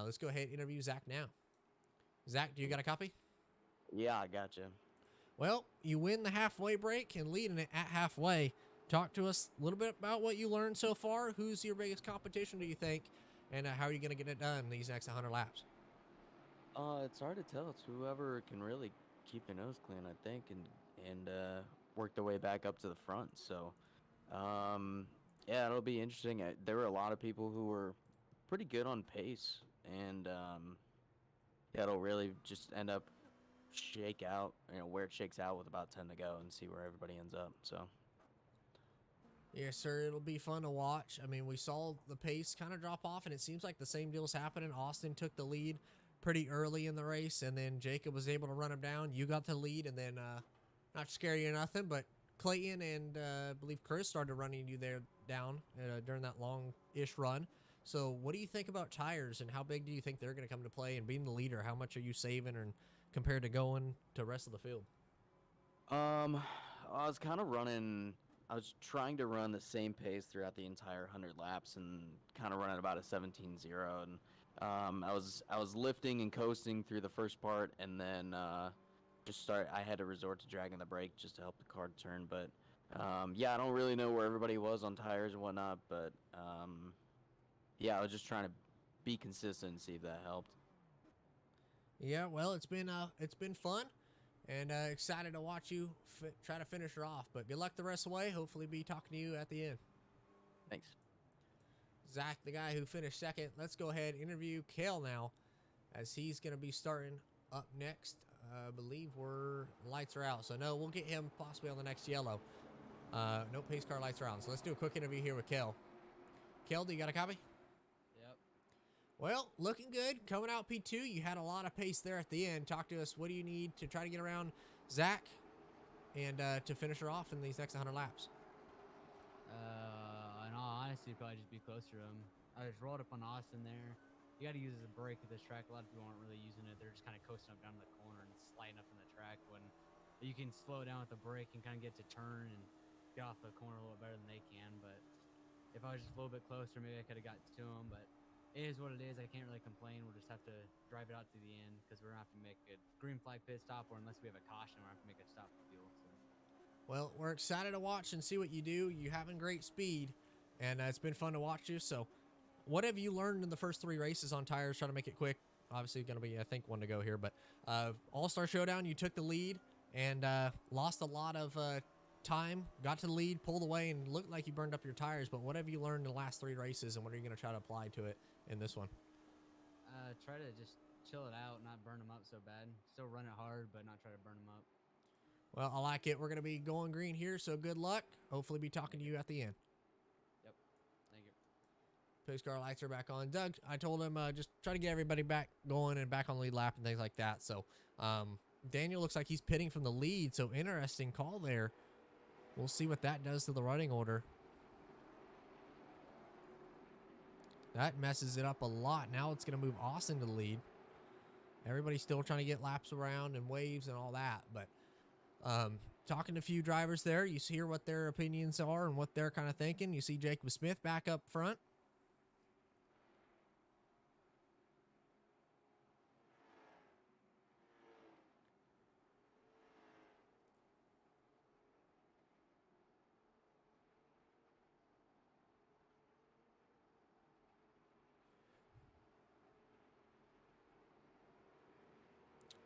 let's go ahead and interview Zach now. Zach, do you got a copy? Yeah, I gotcha. Well, you win the halfway break and leading it at halfway. Talk to us a little bit about what you learned so far. Who's your biggest competition, do you think? And how are you going to get it done these next 100 laps? It's hard to tell. It's whoever can really keep their nose clean, I think, and work their way back up to the front. So, yeah, it'll be interesting. There were a lot of people who were pretty good on pace, and yeah, it'll really just end up shake out, where it shakes out with about 10 to go and see where everybody ends up. So. Yes, sir. It'll be fun to watch. I mean, we saw the pace kind of drop off, and it seems like the same deal's happening. Austin took the lead pretty early in the race, and then Jacob was able to run him down. You got the lead, and then, not scary or nothing, but Clayton and I believe Chris started running you there down during that long-ish run. So what do you think about tires, and how big do you think they're going to come to play? And being the leader, how much are you saving and compared to going to the rest of the field? I was kind of running. I was trying to run the same pace throughout the entire 100 laps and kind of run at about a 17.0. And I was lifting and coasting through the first part, and then I had to resort to dragging the brake just to help the car turn. But yeah, I don't really know where everybody was on tires and whatnot, but Yeah, I was just trying to be consistent and see if that helped. Yeah, well, it's been fun, and excited to watch you try to finish her off. But good luck the rest of the way. Hopefully, be talking to you at the end. Thanks. Zach, the guy who finished second. Let's go ahead and interview Kale now, as he's going to be starting up next. I believe lights are out, so no, we'll get him possibly on the next yellow. No pace car lights are on, so let's do a quick interview here with Kale. Kale, do you got a copy? Yep. Well, looking good. Coming out P2, you had a lot of pace there at the end. Talk to us. What do you need to try to get around Zach and to finish her off in these next 100 laps? In all honesty, probably just be closer to him. I just rolled up on Austin there. You got to use it as a brake at this track. A lot of people aren't really using it. They're just kind of coasting up down the corner and sliding up in the track when you can slow down with the brake and kind of get to turn and get off the corner a little better than they can. But if I was just a little bit closer, maybe I could have got to him. But it is what it is. I can't really complain. We'll just have to drive it out to the end because we're going to have to make a green flag pit stop, or unless we have a caution, we're going to have to make a stop for fuel. So. Well, we're excited to watch and see what you do. You're having great speed, and it's been fun to watch you. So what have you learned in the first 3 races on tires? Try to make it quick. Obviously, going to be, I think, 1 to go here. But All-Star Showdown, you took the lead and lost a lot of time. Got to the lead, pulled away, and looked like you burned up your tires. But what have you learned in the last 3 races, and what are you going to try to apply to it in this one? Try to just chill it out, not burn them up so bad. Still run it hard, but not try to burn them up. Well, I like it. We're going to be going green here, so good luck. Hopefully be talking to you at the end. Yep. Thank you. Pace car lights are back on. Doug, I told him just try to get everybody back going and back on the lead lap and things like that. So Daniel looks like he's pitting from the lead, so interesting call there. We'll see what that does to the running order. That messes it up a lot. Now it's going to move Austin to the lead. Everybody's still trying to get laps around and waves and all that, but talking to a few drivers there, you hear what their opinions are and what they're kind of thinking. You see Jacob Smith back up front.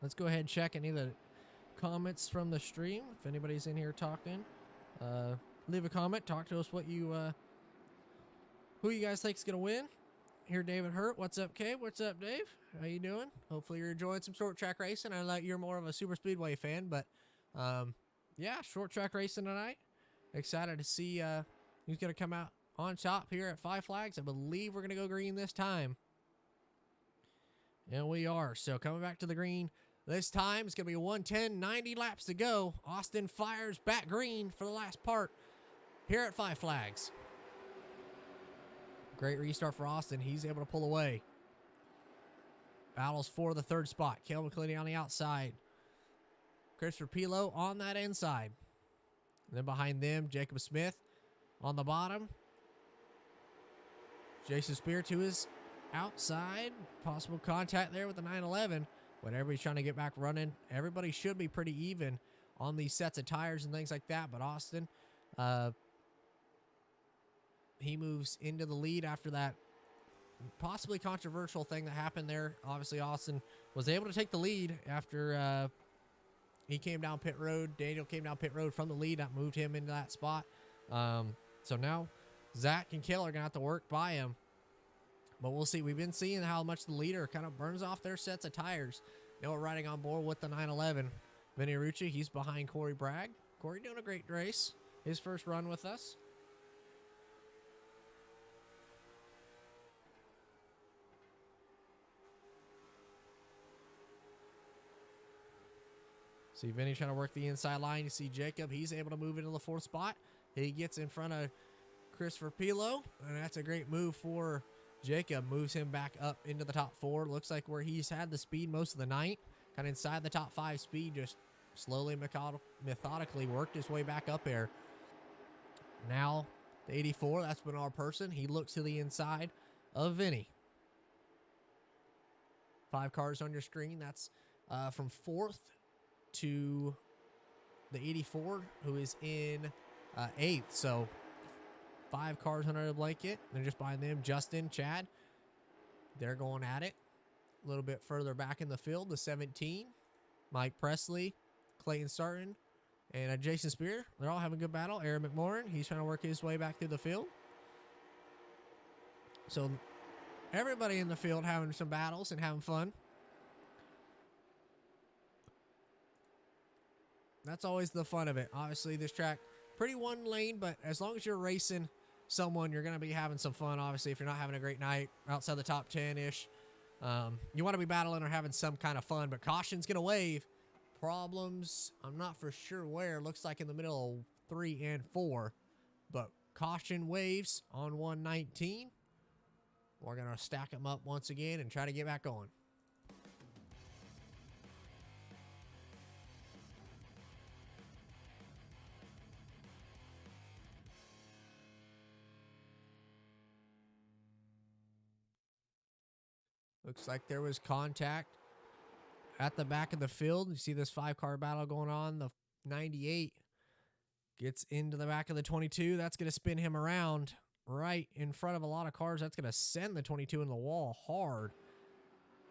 Let's go ahead and check any of the comments from the stream. If anybody's in here talking, leave a comment. Talk to us what you, who you guys think is gonna win. Here, David Hurt. What's up, Kay? What's up, Dave? How you doing? Hopefully you're enjoying some short track racing. I know you're more of a super speedway fan, but yeah, short track racing tonight. Excited to see who's gonna come out on top here at Five Flags. I believe we're gonna go green this time, and we are. So coming back to the green. This time, it's going to be 110, 90 laps to go. Austin fires back green for the last part here at Five Flags. Great restart for Austin. He's able to pull away. Battles for the 3rd spot. Cale McClinney on the outside. Christopher Pilo on that inside. And then behind them, Jacob Smith on the bottom. Jason Spear to his outside. Possible contact there with the 911. But everybody's trying to get back running. Everybody should be pretty even on these sets of tires and things like that. But Austin, he moves into the lead after that possibly controversial thing that happened there. Obviously, Austin was able to take the lead after he came down pit road. Daniel came down pit road from the lead. That moved him into that spot. So now Zach and Kale are going to have to work by him. But we'll see. We've been seeing how much the leader kind of burns off their sets of tires. Now we're riding on board with the 911. Vinny Rucci, he's behind Corey Bragg. Corey doing a great race. His first run with us. See Vinny trying to work the inside line. You see Jacob. He's able to move into the 4th spot. He gets in front of Christopher Pilo. And that's a great move for Jacob. Moves him back up into the top 4. Looks like where he's had the speed most of the night. Kind of inside the top 5 speed. Just slowly, methodically worked his way back up there. Now, the 84, that's Bernard Person. He looks to the inside of Vinny. 5 cars on your screen. That's from 4th to the 84, who is in 8th. So 5 cars under the blanket. They're just behind them. Justin, Chad, they're going at it. A little bit further back in the field, the 17. Mike Presley, Clayton Starton, and Jason Spear. They're all having a good battle. Aaron McMorrin, he's trying to work his way back through the field. So everybody in the field having some battles and having fun. That's always the fun of it. Obviously, this track, pretty one lane, but as long as you're racing someone, you're going to be having some fun. Obviously, if you're not having a great night outside the top 10-ish, you want to be battling or having some kind of fun, but caution's going to wave. Problems, I'm not for sure where. Looks like in the middle of 3 and 4, but caution waves on 119. We're going to stack them up once again and try to get back on. Looks like there was contact at the back of the field. You see this 5-car battle going on. The 98 gets into the back of the 22. That's going to spin him around right in front of a lot of cars. That's going to send the 22 in the wall hard.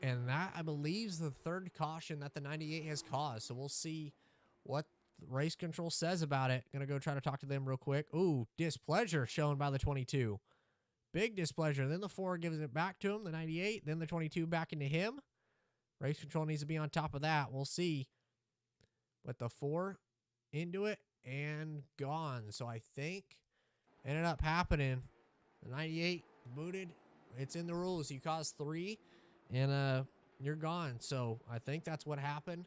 And that, I believe, is the 3rd caution that the 98 has caused. So we'll see what race control says about it. Going to go try to talk to them real quick. Ooh, displeasure shown by the 22. Big displeasure. Then the 4 gives it back to him, the 98. Then the 22 back into him. Race control needs to be on top of that. We'll see. But the 4 into it and gone. So I think ended up happening. The 98 booted. It's in the rules. You cause 3 and you're gone. So I think that's what happened.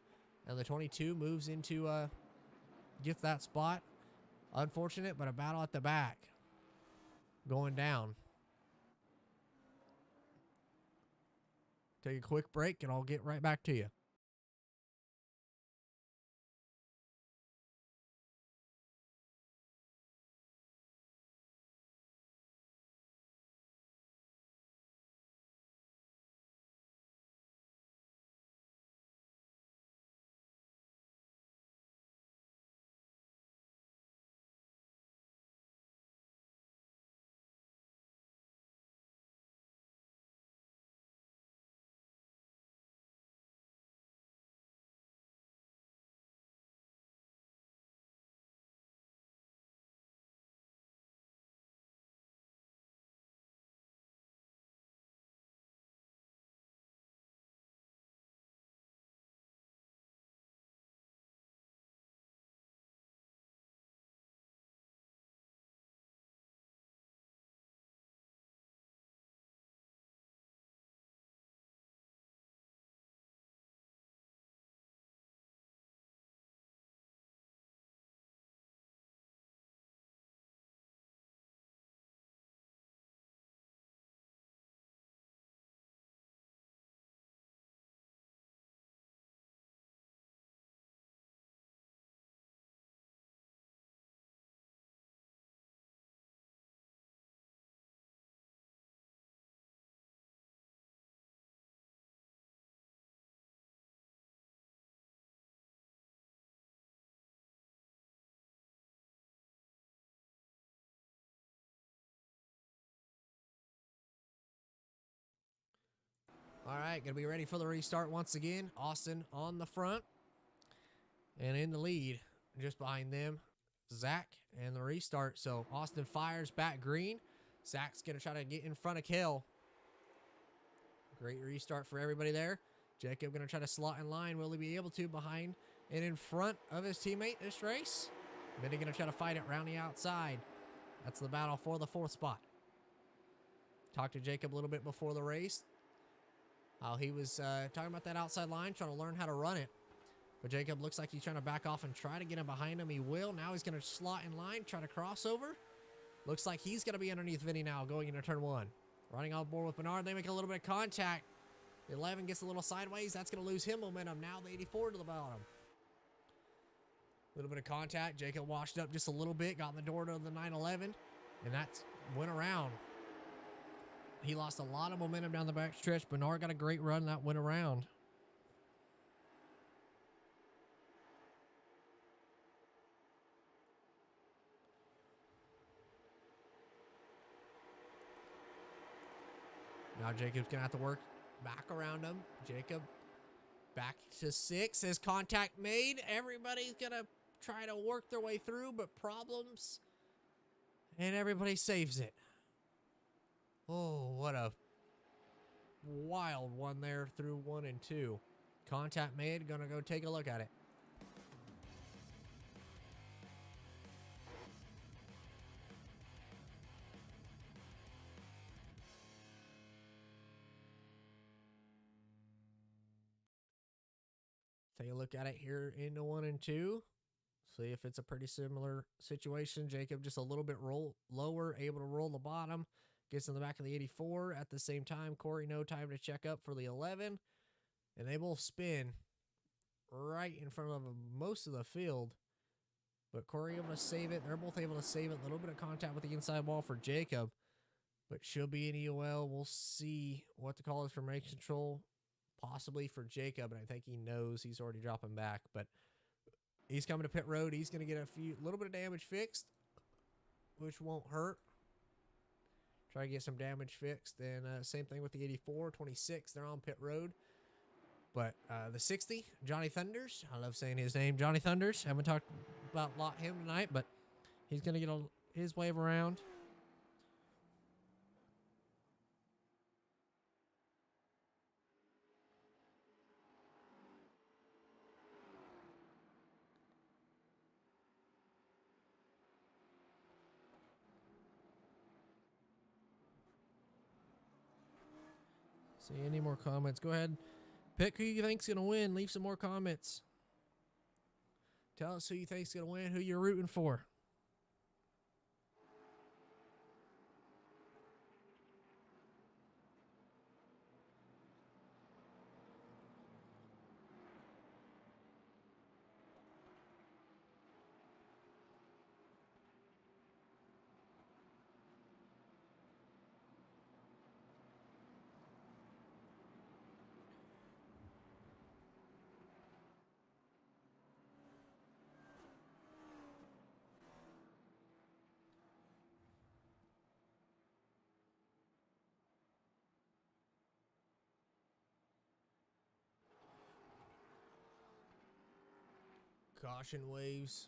And the 22 moves into gets that spot. Unfortunate, but a battle at the back. Going down. Take a quick break, and I'll get right back to you. All right, going to be ready for the restart once again. Austin on the front and in the lead. Just behind them, Zach and the restart. So Austin fires back green. Zach's going to try to get in front of Kel. Great restart for everybody there. Jacob going to try to slot in line. Will he be able to behind and in front of his teammate this race? Then he's going to try to fight it around the outside. That's the battle for the 4th spot. Talked to Jacob a little bit before the race. He was talking about that outside line, trying to learn how to run it. But Jacob looks like he's trying to back off and try to get him behind him. He will. Now he's going to slot in line, try to cross over. Looks like he's going to be underneath Vinny now, going into turn 1. Running off board with Bernard. They make a little bit of contact. The 11 gets a little sideways. That's going to lose him momentum. Now the 84 to the bottom. A little bit of contact. Jacob washed up just a little bit. Got in the door to the 911. And that went around. He lost a lot of momentum down the back stretch. Bernard got a great run that went around. Now Jacob's going to have to work back around him. Jacob back to 6 as contact made. Everybody's going to try to work their way through, but problems. And everybody saves it. Oh, what a wild one there through 1 and 2. Contact made. Going to go take a look at it. Take a look at it here into 1 and 2. See if it's a pretty similar situation. Jacob just a little bit lower, able to roll the bottom. Gets in the back of the 84. At the same time, Corey, no time to check up for the 11. And they both spin right in front of most of the field. But Corey able to save it. They're both able to save it. A little bit of contact with the inside wall for Jacob. But she'll be an EOL. We'll see what the call is for race control. Possibly for Jacob. And I think he knows he's already dropping back. But he's coming to pit road. He's going to get a little bit of damage fixed, which won't hurt. Try to get some damage fixed. And same thing with the 84, 26. They're on pit road. But the 60, Johnny Thunders. I love saying his name, Johnny Thunders. Haven't talked about a lot him tonight, but he's going to get his wave around. See any more comments? Go ahead. Pick who you think's going to win. Leave some more comments. Tell us who you think's going to win, who you're rooting for. Caution waves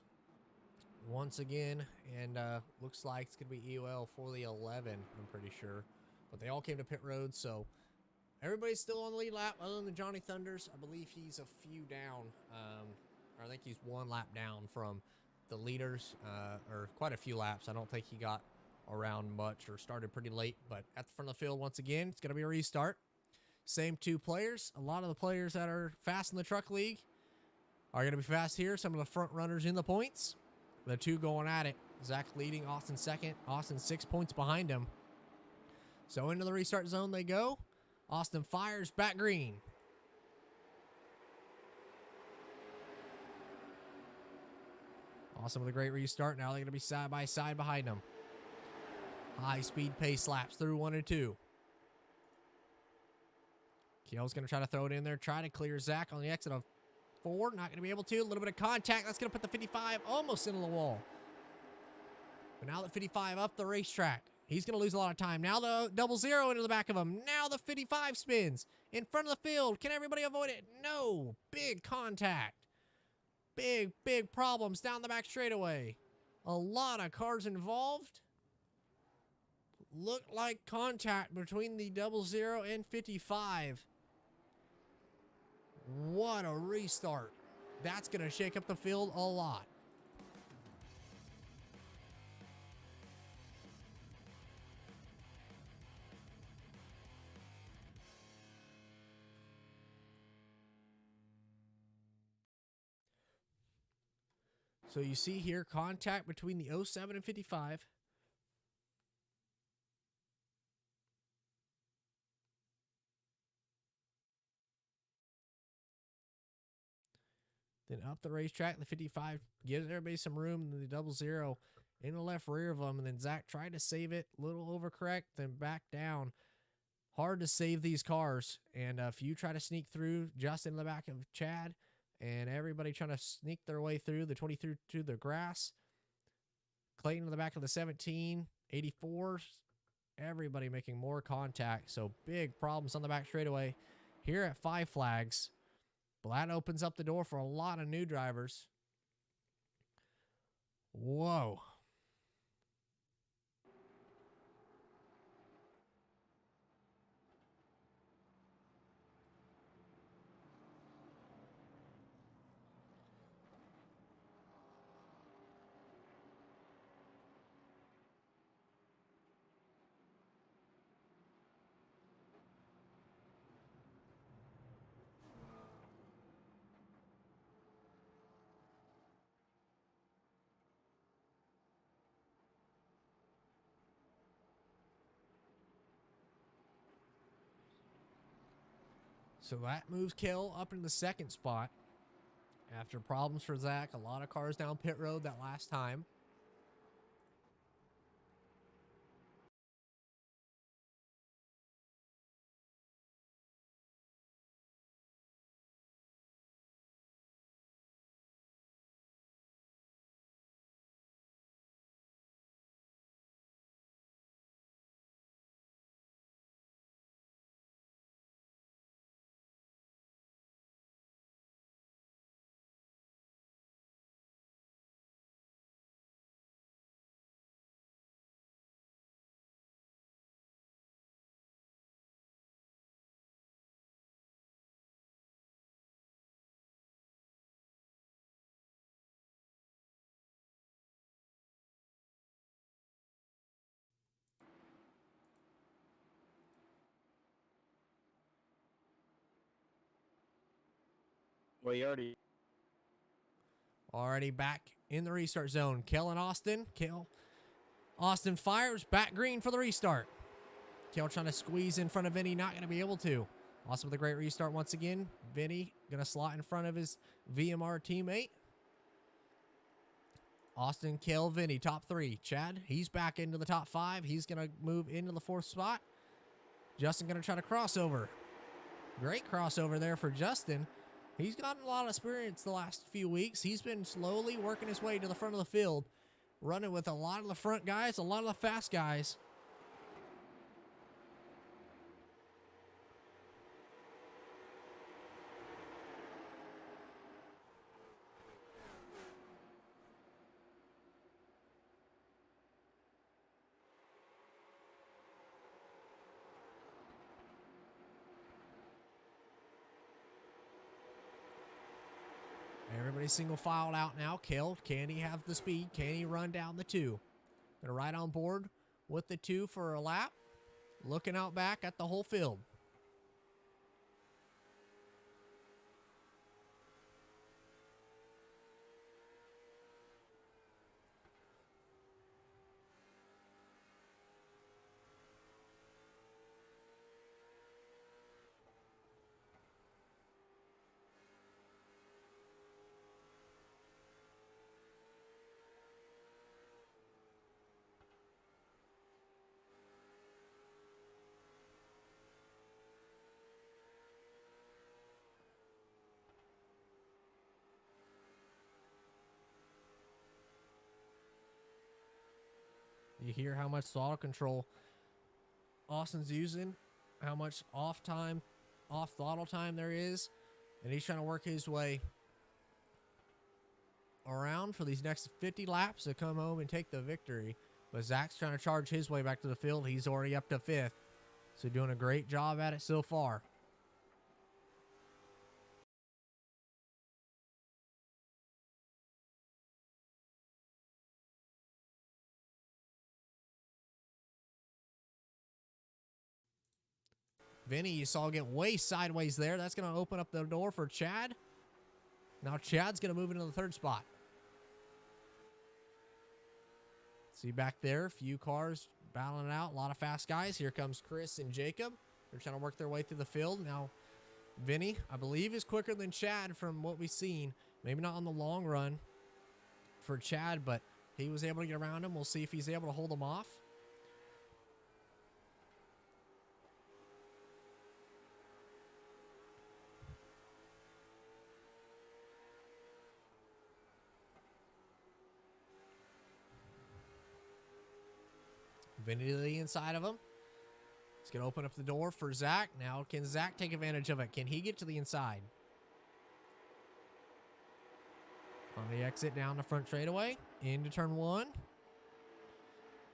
once again, and looks like it's going to be EOL for the 11, I'm pretty sure. But they all came to pit road, so everybody's still on the lead lap other than Johnny Thunders. I believe he's a few down. I think he's 1 lap down from the leaders, or quite a few laps. I don't think he got around much or started pretty late, but at the front of the field once again, it's going to be a restart. Same 2 players. A lot of the players that are fast in the truck league are going to be fast here. Some of the front runners in the points. The 2 going at it. Zach leading, Austin second. Austin 6 points behind him. So into the restart zone they go. Austin fires back green. Austin with a great restart. Now they're going to be side by side behind him. High speed pace laps through 1 and 2. Keel's going to try to throw it in there. Try to clear Zach on the exit of 4. Not going to be able to. A little bit of contact. That's going to put the 55 almost into the wall. But now the 55 up the racetrack. He's going to lose a lot of time. Now the 00 into the back of him. Now the 55 spins in front of the field. Can everybody avoid it? No. Big contact. Big problems down the back straightaway. A lot of cars involved. Looked like contact between the 00 and 55. What a restart. That's going to shake up the field a lot. So you see here contact between the 07 and 55. Then up the racetrack, the 55 gives everybody some room. And the 00 in the left rear of them. And then Zach tried to save it. Little overcorrect, then back down. Hard to save these cars. And if you try to sneak through just in the back of Chad and everybody trying to sneak their way through the 20 through the grass. Clayton in the back of the 17, 84 Everybody making more contact, so big problems on the back straightaway here at Five Flags. But that opens up the door for a lot of new drivers. Whoa. So that moves Kill up in the second spot. After problems for Zach, a lot of cars down pit road that last time. Well, you Already back in the restart zone. Kill and Austin. Kill. Austin fires. Back green for the restart. Kill trying to squeeze in front of Vinny. Not going to be able to. Austin with a great restart once again. Vinny going to slot in front of his VMR teammate. Austin, Kill, Vinny, top 3. Chad, he's back into the top 5. He's going to move into the 4th spot. Justin going to try to crossover. Great crossover there for Justin. He's gotten a lot of experience the last few weeks. He's been slowly working his way to the front of the field, running with a lot of the front guys, a lot of the fast guys. Everybody's single filed out now. Kill. Can he have the speed? Can he run down the 2? Gonna ride on board with the 2 for a lap. Looking out back at the whole field. You hear how much throttle control Austin's using, how much off throttle time there is, and he's trying to work his way around for these next 50 laps to come home and take the victory. But Zach's trying to charge his way back to the field. He's already up to 5th, so doing a great job at it so far. Vinny, you saw get way sideways there. That's going to open up the door for Chad. Now Chad's going to move into the 3rd spot. See back there, a few cars battling it out. A lot of fast guys. Here comes Chris and Jacob. They're trying to work their way through the field. Now, Vinny, I believe, is quicker than Chad from what we've seen. Maybe not on the long run for Chad, but he was able to get around him. We'll see if he's able to hold him off. Vinny to the inside of him. It's going to open up the door for Zach. Now, can Zach take advantage of it? Can he get to the inside? On the exit down the front straightaway, into turn 1.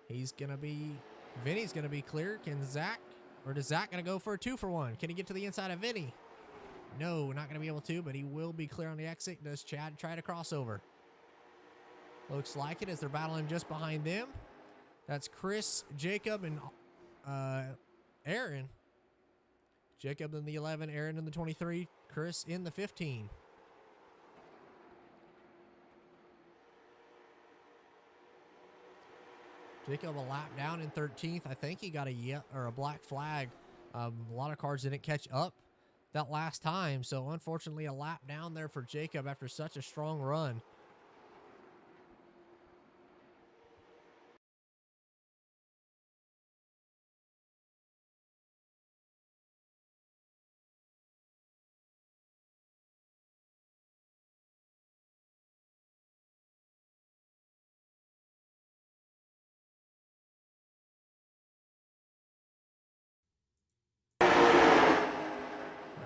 He's going to be, Vinny's going to be clear. Can Zach, or does Zach going to go for a 2-for-1? Can he get to the inside of Vinny? No, not going to be able to, but he will be clear on the exit. Does Chad try to cross over? Looks like it as they're battling just behind them. That's Chris, Jacob, and Aaron. Jacob in the 11, Aaron in the 23, Chris in the 15. Jacob a lap down in 13th. I think he got a black flag. A lot of cars didn't catch up that last time, so unfortunately a lap down there for Jacob after such a strong run.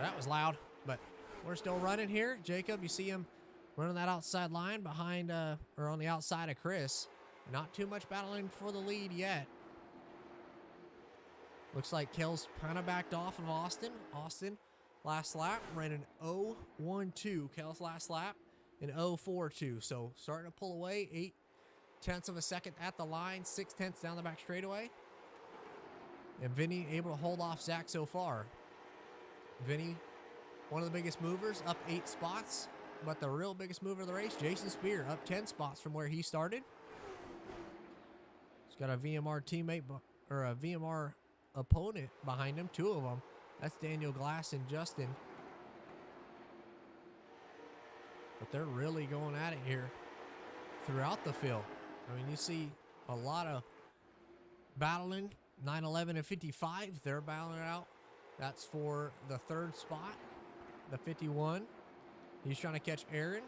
That was loud, but we're still running here. Jacob, you see him running that outside line behind, or on the outside of Chris. Not too much battling for the lead yet. Looks like Kel's kind of backed off of Austin. Austin, last lap, ran an 0.12. Kel's last lap, an 0.42. So starting to pull away, 0.8 of a second at the line, 0.6 down the back straightaway. And Vinny able to hold off Zach so far. Vinny, one of the biggest movers, up 8 spots. But the real biggest mover of the race, Jason Spear, up 10 spots from where he started. He's got a VMR teammate, or a VMR opponent behind him, 2 of them. That's Daniel Glass and Justin. But they're really going at it here throughout the field. I mean, you see a lot of battling. 911 and 55, they're battling it out. That's for the 3rd spot, the 51. He's trying to catch Aaron.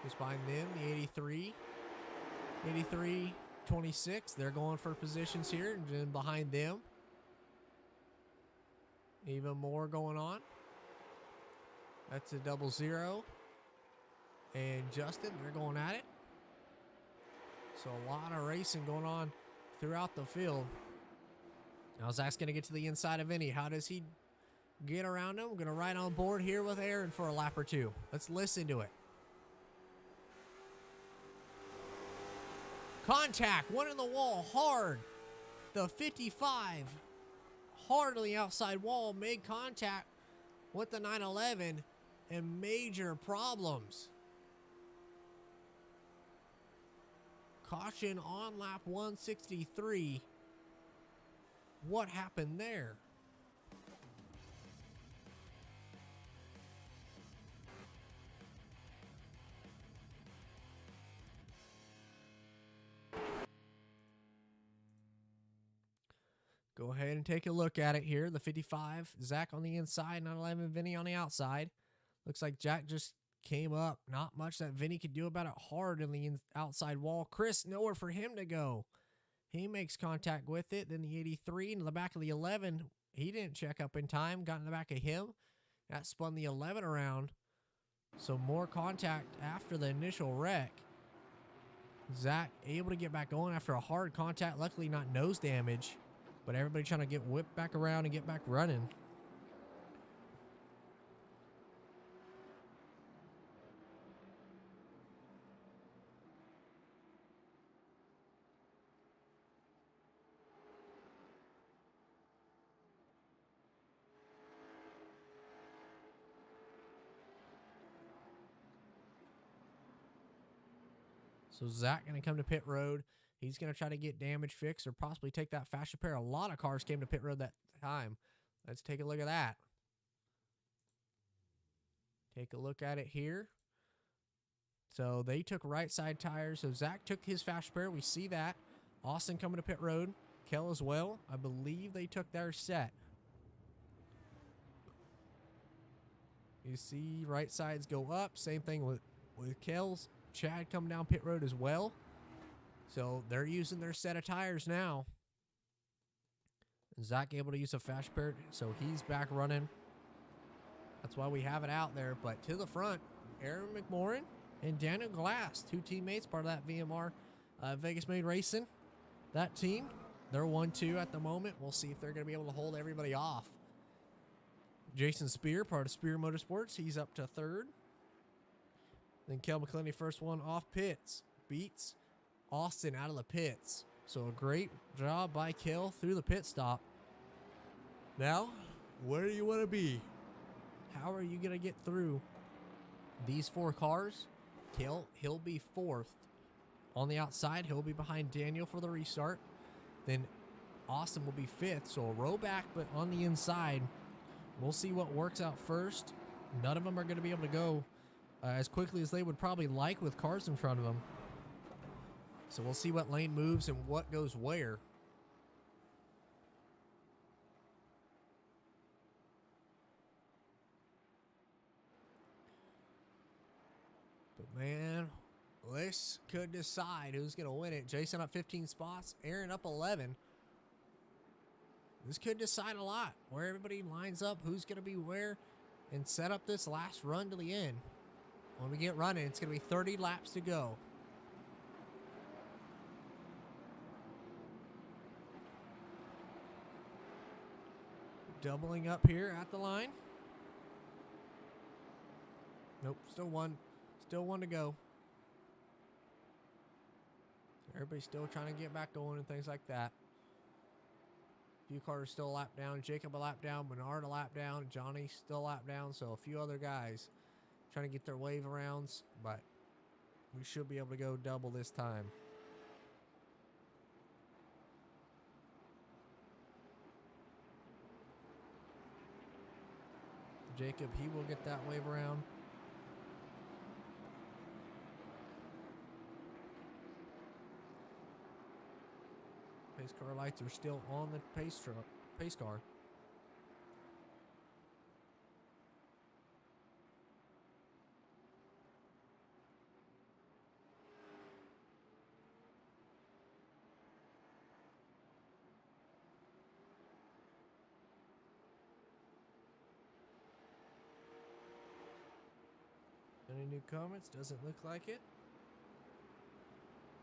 Just behind them, the 83. 83, 26. They're going for positions here. And then behind them, even more going on. That's a 00. And Justin, they're going at it. So a lot of racing going on throughout the field. Now Zach's going to get to the inside of Vinny. How does he get around him? I'm going to ride on board here with Aaron for a lap or 2. Let's listen to it. Contact, one in the wall, hard. The 55, hard on the outside wall, made contact with the 911 and major problems. Caution on lap 163. What happened there? Go ahead and take a look at it here. The 55, Zach on the inside, 911 Vinny on the outside. Looks like Jack just came up. Not much that Vinny could do about it. Hard in the outside wall. Chris, nowhere for him to go. He makes contact with it. Then the 83 into the back of the 11. He didn't check up in time. Got in the back of him. That spun the 11 around. So more contact after the initial wreck. Zach able to get back going after a hard contact. Luckily not nose damage. But everybody trying to get whipped back around and get back running. So Zach going to come to pit road. He's going to try to get damage fixed or possibly take that fast repair. A lot of cars came to pit road that time. Let's take a look at that. Take a look at it here. So they took right side tires. So Zach took his fast repair. We see that. Austin coming to pit road. Kel as well. I believe they took their set. You see right sides go up. Same thing with Kel's. Chad coming down pit road as well. So they're using their set of tires now. Zach able to use a fast pair, so he's back running. That's why we have it out there. But to the front, Aaron McMorrin and Daniel Glass, 2 teammates, part of that VMR Vegas Made Racing. That team, they're 1-2 at the moment. We'll see if they're going to be able to hold everybody off. Jason Spear, part of Spear Motorsports, he's up to 3rd. Then Kel McClendon, first one off pits, beats Austin out of the pits. So a great job by Kel through the pit stop. Now, where do you want to be? How are you going to get through these 4 cars? Kel, he'll be 4th. On the outside, he'll be behind Daniel for the restart. Then Austin will be 5th. So a row back, but on the inside. We'll see what works out first. None of them are going to be able to go as quickly as they would probably like with cars in front of them. So we'll see what lane moves and what goes where. But man, this could decide who's going to win it. Jason up 15 spots, Aaron up 11. This could decide a lot where everybody lines up, who's going to be where, and set up this last run to the end. When we get running, it's going to be 30 laps to go. Doubling up here at the line. Nope, still one to go. Everybody's still trying to get back going and things like that. Few cars still a lap down. Jacob a lap down. Bernard a lap down. Johnny still a lap down. So a few other guys trying to get their wave arounds, but we should be able to go double this time. Jacob, he will get that wave around. Pace car lights are still on the pace car. Any new comments? Doesn't look like it.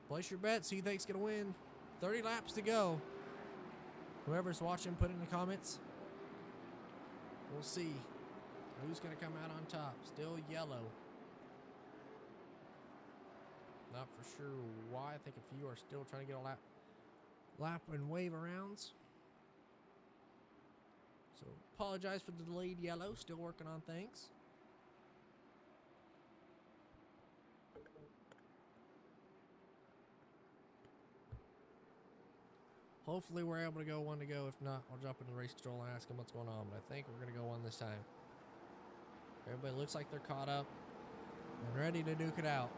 Place your bets. Who you think's gonna win? 30 laps to go. Whoever's watching, put in the comments. We'll see who's going to come out on top. Still yellow. Not for sure why. I think a few are still trying to get a lap and wave arounds. So apologize for the delayed yellow. Still working on things. Hopefully we're able to go one to go. If not, I'll jump in the race control and ask them what's going on. But I think we're going to go one this time. Everybody looks like they're caught up and ready to duke it out.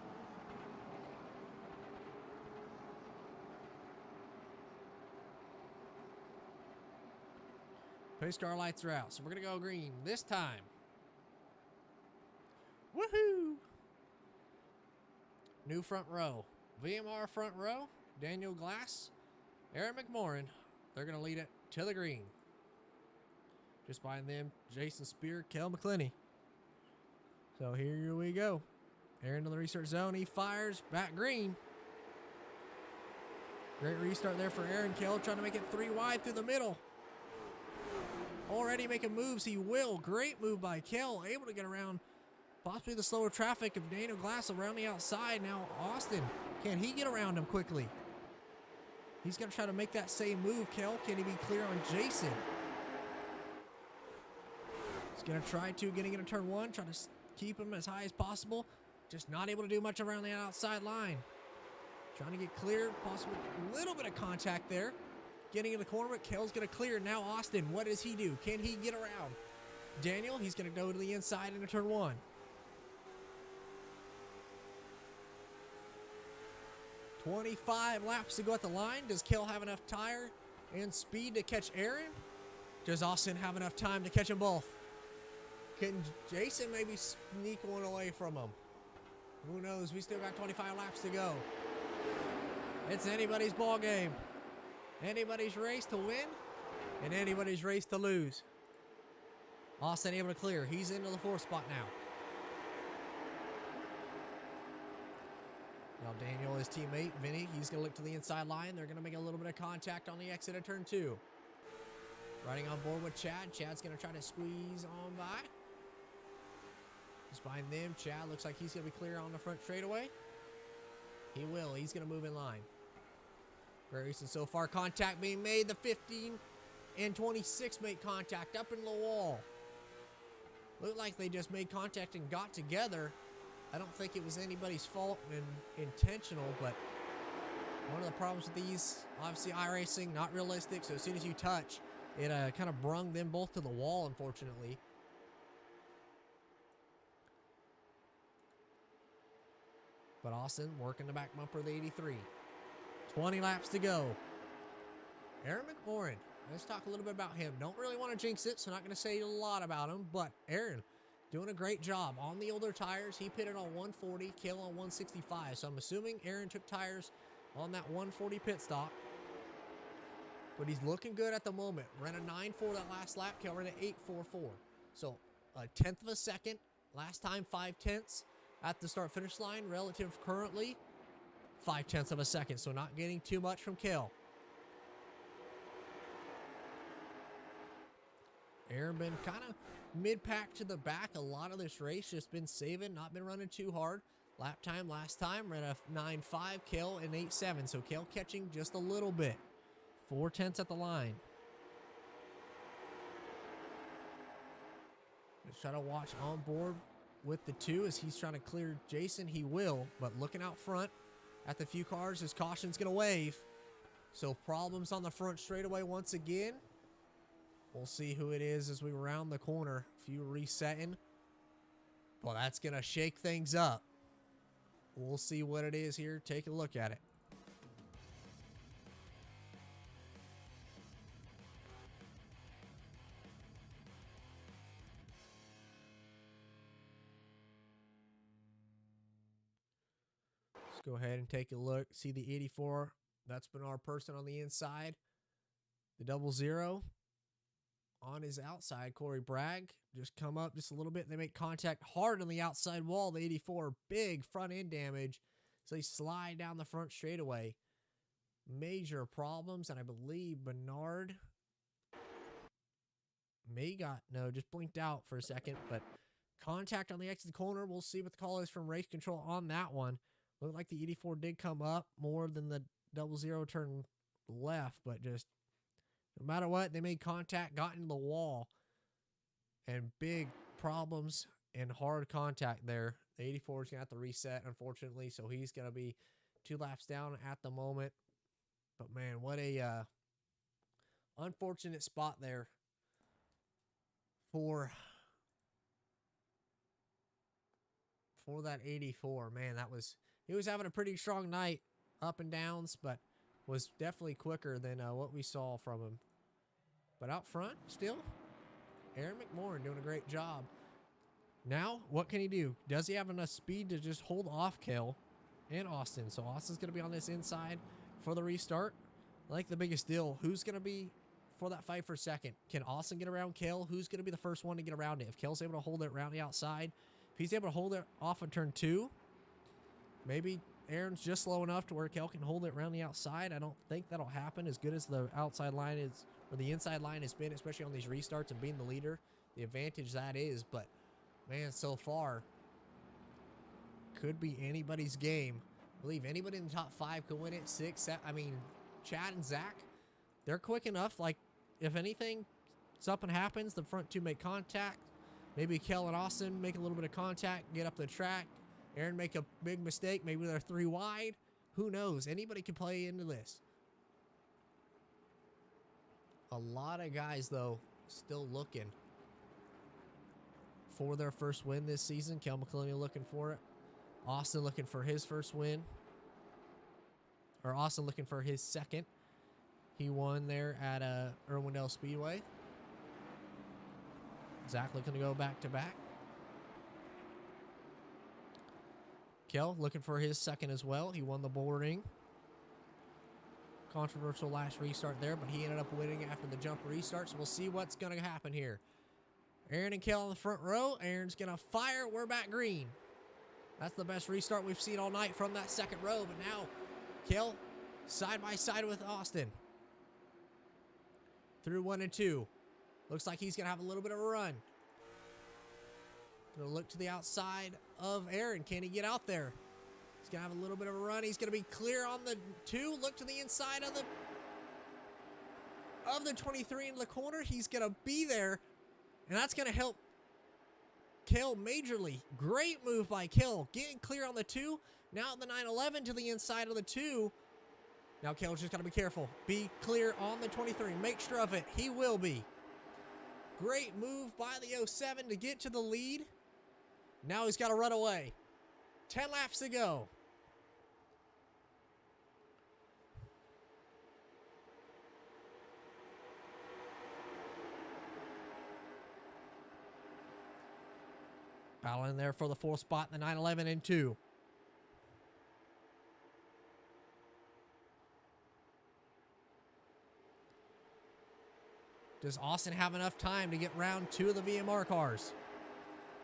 Pace car lights are out, so we're going to go green this time. Woohoo! New front row. VMR front row. Daniel Glass. Aaron McMorrin, they're going to lead it to the green. Just behind them, Jason Spear, Kel McClendon. So here we go. Aaron to the restart zone. He fires back green. Great restart there for Aaron. Kel trying to make it 3 wide through the middle. Already making moves. He will. Great move by Kel. Able to get around possibly the slower traffic of Daniel Glass around the outside. Now Austin, can he get around him quickly? He's going to try to make that same move. Kel, can he be clear on Jason? He's going to try to, getting into turn 1, try to keep him as high as possible. Just not able to do much around the outside line. Trying to get clear, possibly a little bit of contact there. Getting in the corner, but Kel's going to clear. Now Austin, what does he do? Can he get around? Daniel, he's going to go to the inside into turn 1. $25 laps to go at the line. Does Kel have enough tire and speed to catch Aaron? Does Austin have enough time to catch them both? Can Jason maybe sneak one away from him? Who knows? We still got 25 laps to go. It's anybody's ball game. Anybody's race to win and anybody's race to lose. Austin able to clear. He's into the 4th spot now. Now Daniel, his teammate, Vinny, he's going to look to the inside line. They're going to make a little bit of contact on the exit of turn 2. Riding on board with Chad. Chad's going to try to squeeze on by. Just behind them, Chad looks like he's going to be clear on the front straightaway. He will. He's going to move in line. Very recent so far. Contact being made. The 15 and 26 make contact up in the wall. Looked like they just made contact and got together. I don't think it was anybody's fault and intentional, but one of the problems with these, obviously iRacing, not realistic, so as soon as you touch, it kind of brung them both to the wall, unfortunately. But Austin working the back bumper of the 83. 20 laps to go. Aaron McMorrin. Let's talk a little bit about him. Don't really want to jinx it, so not going to say a lot about him, but Aaron doing a great job on the older tires. He pitted on 140, Kale on 165. So I'm assuming Aaron took tires on that 140 pit stop. But he's looking good at the moment. Ran a 9.4 that last lap. Kale ran an 8.44. So a 1/10 of a second. Last time 5/10 at the start finish line. Relative currently 5/10 of a second. So not getting too much from Kale. Aaron been kind of mid-pack to the back a lot of this race. Just been saving, not been running too hard. Lap time last time ran a 9.5, Kale an 8.7. So Kale catching just a little bit. 4/10 at the line. Let's try to watch on board with the 2 as he's trying to clear Jason. He will, but looking out front at the few cars, his caution's going to wave. So problems on the front straightaway once again. We'll see who it is as we round the corner. Few resetting. Well, that's going to shake things up. We'll see what it is here. Take a look at it. Let's go ahead and take a look. See the 84. That's been our person on the inside. The 00. On his outside, Corey Bragg just come up just a little bit. And they make contact hard on the outside wall. The 84, big front end damage. So they slide down the front straightaway. Major problems. And I believe Bernard just blinked out for a second. But contact on the exit corner. We'll see what the call is from race control on that one. Looked like the 84 did come up more than the 00 turned left. But just no matter what, they made contact, got into the wall, and big problems and hard contact there. The 84 is going to have to reset, unfortunately, so he's going to be 2 laps down at the moment. But, man, what a unfortunate spot there for that 84. Man, he was having a pretty strong night, up and downs, but was definitely quicker than what we saw from him. But out front, still, Aaron McMorrin doing a great job. Now, what can he do? Does he have enough speed to just hold off Kale and Austin? So Austin's going to be on this inside for the restart. I like the biggest deal. Who's going to be for that fight for second? Can Austin get around Kale? Who's going to be the first one to get around it? If Kale's able to hold it around the outside, if he's able to hold it off of turn 2, maybe Aaron's just slow enough to where Kale can hold it around the outside. I don't think that'll happen as good as the outside line is, or the inside line has been, especially on these restarts and being the leader, the advantage that is. But, man, so far, could be anybody's game. I believe anybody in the top 5 could win it. 6, 7, I mean, Chad and Zach, they're quick enough. Like, if anything, something happens, the front 2 make contact. Maybe Kale and Austin make a little bit of contact, get up the track. Aaron make a big mistake. Maybe they're 3 wide. Who knows? Anybody can play into this. A lot of guys, though, still looking for their first win this season. Kel McClellan looking for it. Austin looking for his first win. Or Austin looking for his second. He won there at Irwindale Speedway. Zach looking to go back-to-back. Kel looking for his second as well. He won the bull ring. Controversial last restart there, but he ended up winning after the jump restart, so we'll see what's going to happen here. Aaron and Kel in the front row. Aaron's going to fire. We're back green. That's the best restart we've seen all night from that second row, but now Kel side by side with Austin. Through 1 and 2. Looks like he's going to have a little bit of a run. Going to look to the outside of Aaron. Can he get out there? He's going to have a little bit of a run. He's going to be clear on the 2. Look to the inside of the 23 in the corner. He's going to be there, and that's going to help Kel majorly. Great move by Kel. Getting clear on the 2. Now the 911 to the inside of the 2. Now Kel's just got to be careful. Be clear on the 23. Make sure of it. He will be. Great move by the 07 to get to the lead. Now he's got to run away. 10 laps to go. Battling there for the 4th spot in the 911 and 2. Does Austin have enough time to get round 2 of the VMR cars?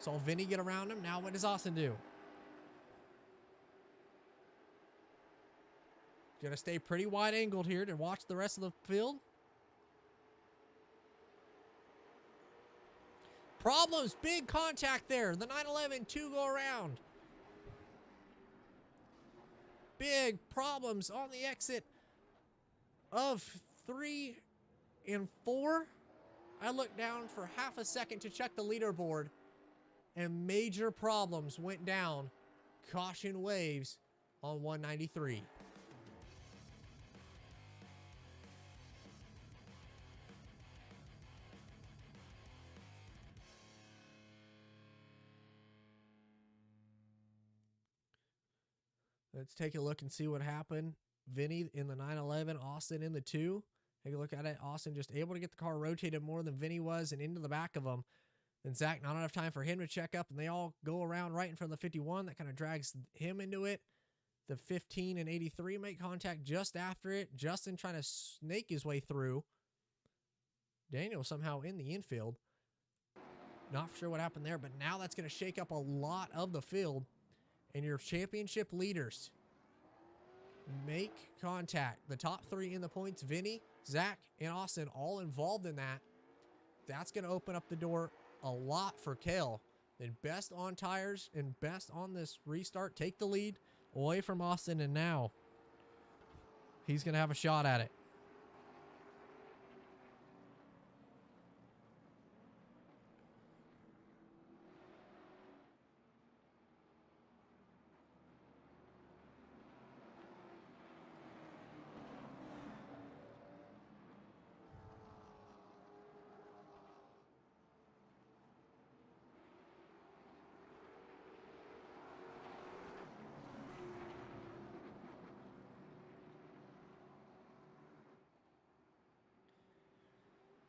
Saw Vinny get around him. Now what does Austin do? Gonna stay pretty wide angled here to watch the rest of the field. Problems, big contact there. The 911, 2 go around. Big problems on the exit of 3 and 4. I looked down for half a second to check the leaderboard, and major problems went down. Caution waves on 193. Let's take a look and see what happened. Vinny in the 911, Austin in the 2. Take a look at it. Austin just able to get the car rotated more than Vinny was and into the back of him. Then Zach, not enough time for him to check up, and they all go around right in front of the 51. That kind of drags him into it. The 15 and 83 make contact just after it. Justin trying to snake his way through. Daniel somehow in the infield. Not sure what happened there, but now that's going to shake up a lot of the field. And your championship leaders make contact. The top 3 in the points, Vinny, Zach, and Austin, all involved in that. That's going to open up the door a lot for Kel. Then best on tires and best on this restart. Take the lead away from Austin, and now he's going to have a shot at it.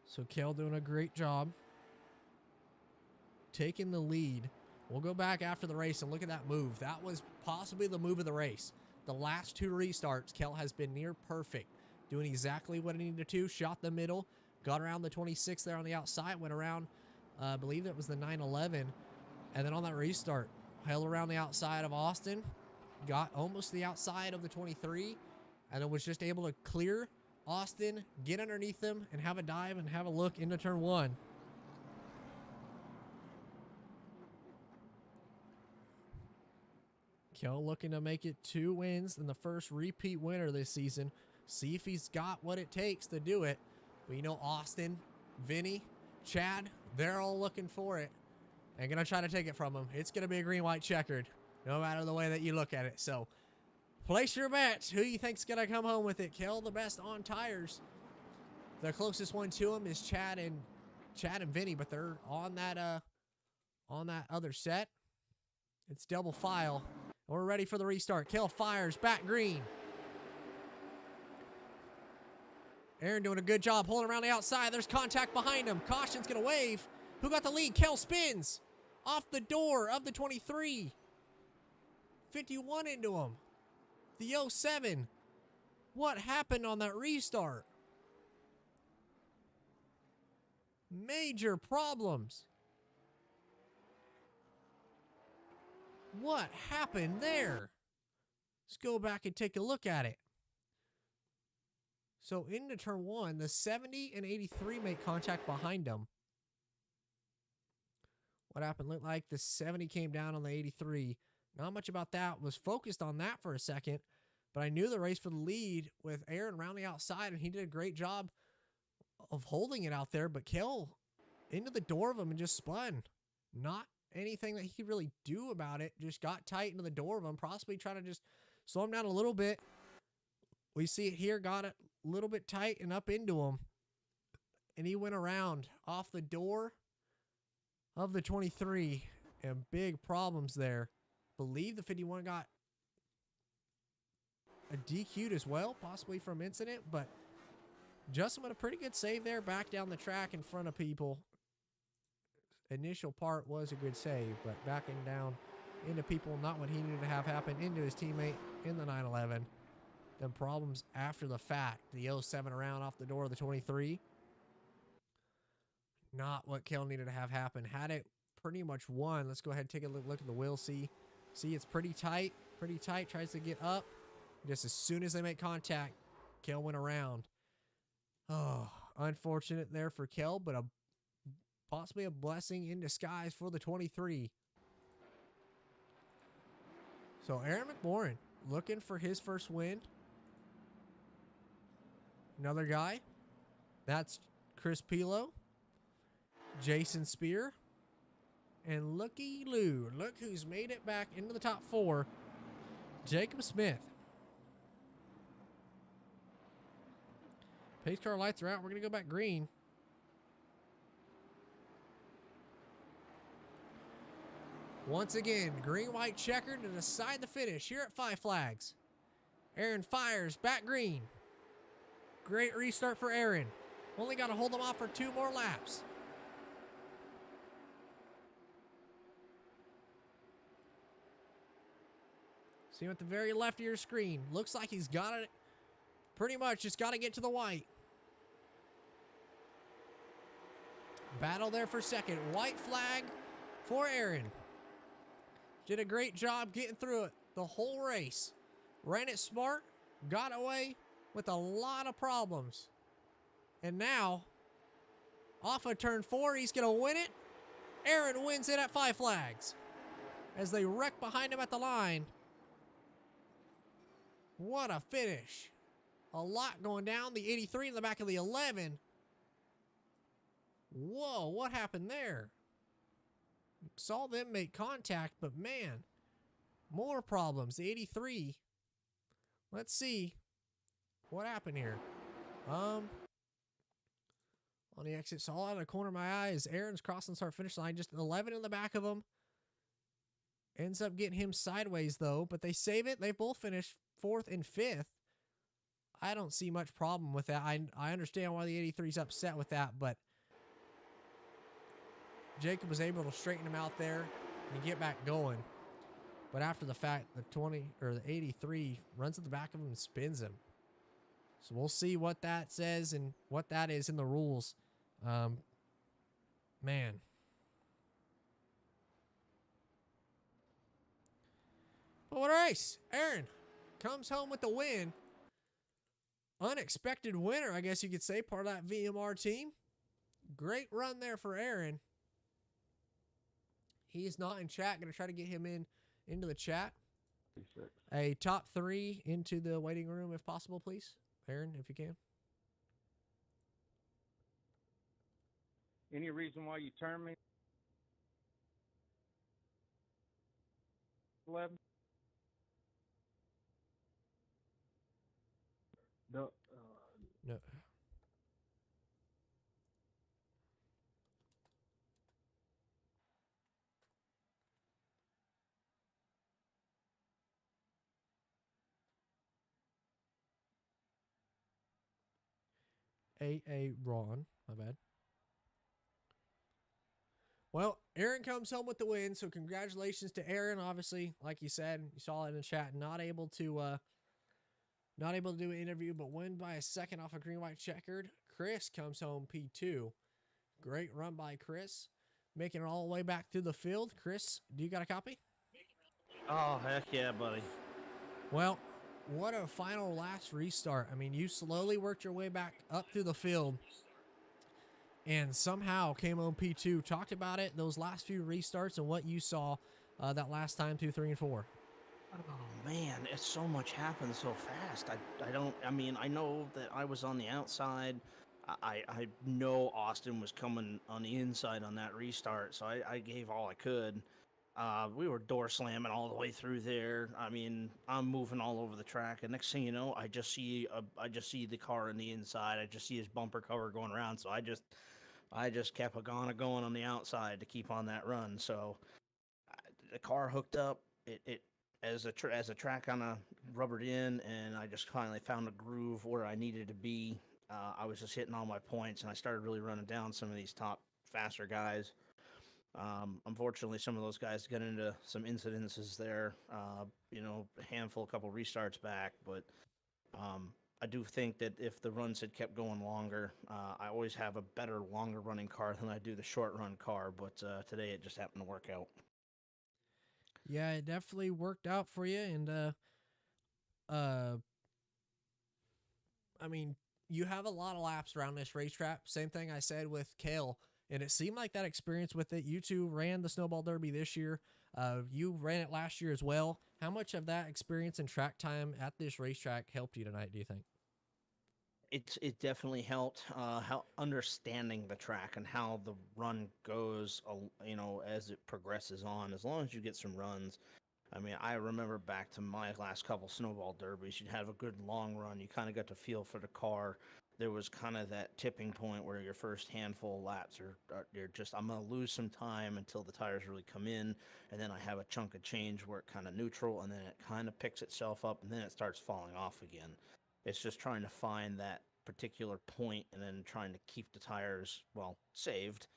So Kel doing a great job taking the lead. We'll go back after the race and look at that move. That was possibly the move of the race. The last 2 restarts, Kel has been near perfect, doing exactly what he needed to. Shot the middle, got around the 26 there on the outside, went around, I believe that was the 911, and then on that restart, held around the outside of Austin, got almost the outside of the 23, and then was just able to clear Austin, get underneath them, and have a dive and have a look into turn 1. Kel looking to make it 2 wins and the first repeat winner this season. See if he's got what it takes to do it. But you know, Austin, Vinny, Chad, they're all looking for it. And going to try to take it from him. It's going to be a green-white checkered, no matter the way that you look at it. So place your bets. Who you think's going to come home with it? Kel, the best on tires. The closest one to him is Chad and Vinny, but they're on that other set. It's double file. We're ready for the restart. Kel fires back green. Aaron doing a good job holding around the outside. There's contact behind him. Caution's going to wave. Who got the lead? Kel spins off the door of the 23. 51 into him. The 07. What happened on that restart? Major problems. What happened there? Let's go back and take a look at it. So into turn 1, the 70 and 83 make contact behind them. What happened? Looked like the 70 came down on the 83. Not much about that. Was focused on that for a second, but I knew the race for the lead with Aaron rounding outside, and he did a great job of holding it out there, but Kel into the door of him and just spun. Not anything that he could really do about it. Just got tight into the door of him, possibly trying to just slow him down a little bit. We see it here, got it a little bit tight and up into him, and he went around off the door of the 23, and big problems there. Believe the 51 got a DQ'd as well, possibly from incident, but Justin with a pretty good save there, back down the track in front of people. Initial part was a good save, but backing down into people, not what he needed to have happen, into his teammate in the 911. Then problems after the fact. The 07 around off the door of the 23. Not what Kel needed to have happen. Had it pretty much won. Let's go ahead and take a look at the wheel. See, it's pretty tight. Pretty tight. Tries to get up. Just as soon as they make contact, Kel went around. Oh, unfortunate there for Kel, but possibly a blessing in disguise for the 23. So Aaron McMorrin looking for his first win. Another guy. That's Chris Pilo. Jason Spear. And looky Lou. Look who's made it back into the top 4. Jacob Smith. Pace car lights are out. We're going to go back green. Once again, green-white checkered to decide the finish here at Five Flags. Aaron fires back green. Great restart for Aaron. Only got to hold them off for 2 more laps. See him at the very left of your screen. Looks like he's got it. Pretty much just got to get to the white. Battle there for second. White flag for Aaron. Did a great job getting through it the whole race. Ran it smart. Got away with a lot of problems. And now, off of turn 4, he's going to win it. Aaron wins it at Five Flags. As they wreck behind him at the line. What a finish. A lot going down. The 83 in the back of the 11. Whoa, what happened there? Saw them make contact, but man, more problems. The 83. Let's see what happened here. On the exit, saw out of the corner of my eyes. Aaron's crossing the start finish line. Just 11 in the back of him. Ends up getting him sideways though, but they save it. They both finish 4th and 5th. I don't see much problem with that. I understand why the 83's upset with that, but Jacob was able to straighten him out there and get back going. But after the fact, the 83 runs at the back of him and spins him. So we'll see what that says and what that is in the rules. Man. But what a race. Aaron comes home with the win. Unexpected winner, I guess you could say, part of that VMR team. Great run there for Aaron. He is not in chat. Going to try to get him into the chat. A top 3 into the waiting room if possible, please. Aaron, if you can. Any reason why you turned me? 11? No. No. A Ron, my bad. Well, Aaron comes home with the win, so congratulations to Aaron. Obviously, like you said, you saw it in the chat, not able to Not able to do an interview, but win by a second off a green-white checkered. Chris comes home P2. Great run by Chris. Making it all the way back through the field. Chris, do you got a copy? Oh, heck yeah, buddy. Well, what a final last restart. I mean, you slowly worked your way back up through the field and somehow came on P2. Talked about it, those last few restarts and what you saw that last time through 3 and 4. Oh man, it's so much happened so fast. I mean, I know that I was on the outside. I know Austin was coming on the inside on that restart, so I gave all I could. We were door slamming all the way through there. I mean, I'm moving all over the track, and next thing you know, I just see the car on the inside. I just see his bumper cover going around. So I just kept going on the outside to keep on that run. So the car hooked up. It as the track kind of rubbered in, and I just finally found a groove where I needed to be. I was just hitting all my points, and I started really running down some of these top faster guys. Unfortunately, some of those guys got into some incidences there. A handful, a couple restarts back, but I do think that if the runs had kept going longer, I always have a better, longer running car than I do the short run car. But today it just happened to work out. Yeah, it definitely worked out for you. And, I mean, you have a lot of laps around this racetrack. Same thing I said with Kale. And it seemed like that experience with it. You two ran the Snowball Derby this year. You ran it last year as well. How much of that experience and track time at this racetrack helped you tonight, do you think? It definitely helped. How understanding the track and how the run goes, as it progresses on. As long as you get some runs. I mean, I remember back to my last couple snowball derbies. You'd have a good long run. You kind of got to feel for the car. There was kind of that tipping point where your first handful of laps you're just, I'm gonna lose some time until the tires really come in, and then I have a chunk of change where it kind of neutral, and then it kind of picks itself up, and then it starts falling off again. It's just trying to find that particular point, and then trying to keep the tires saved.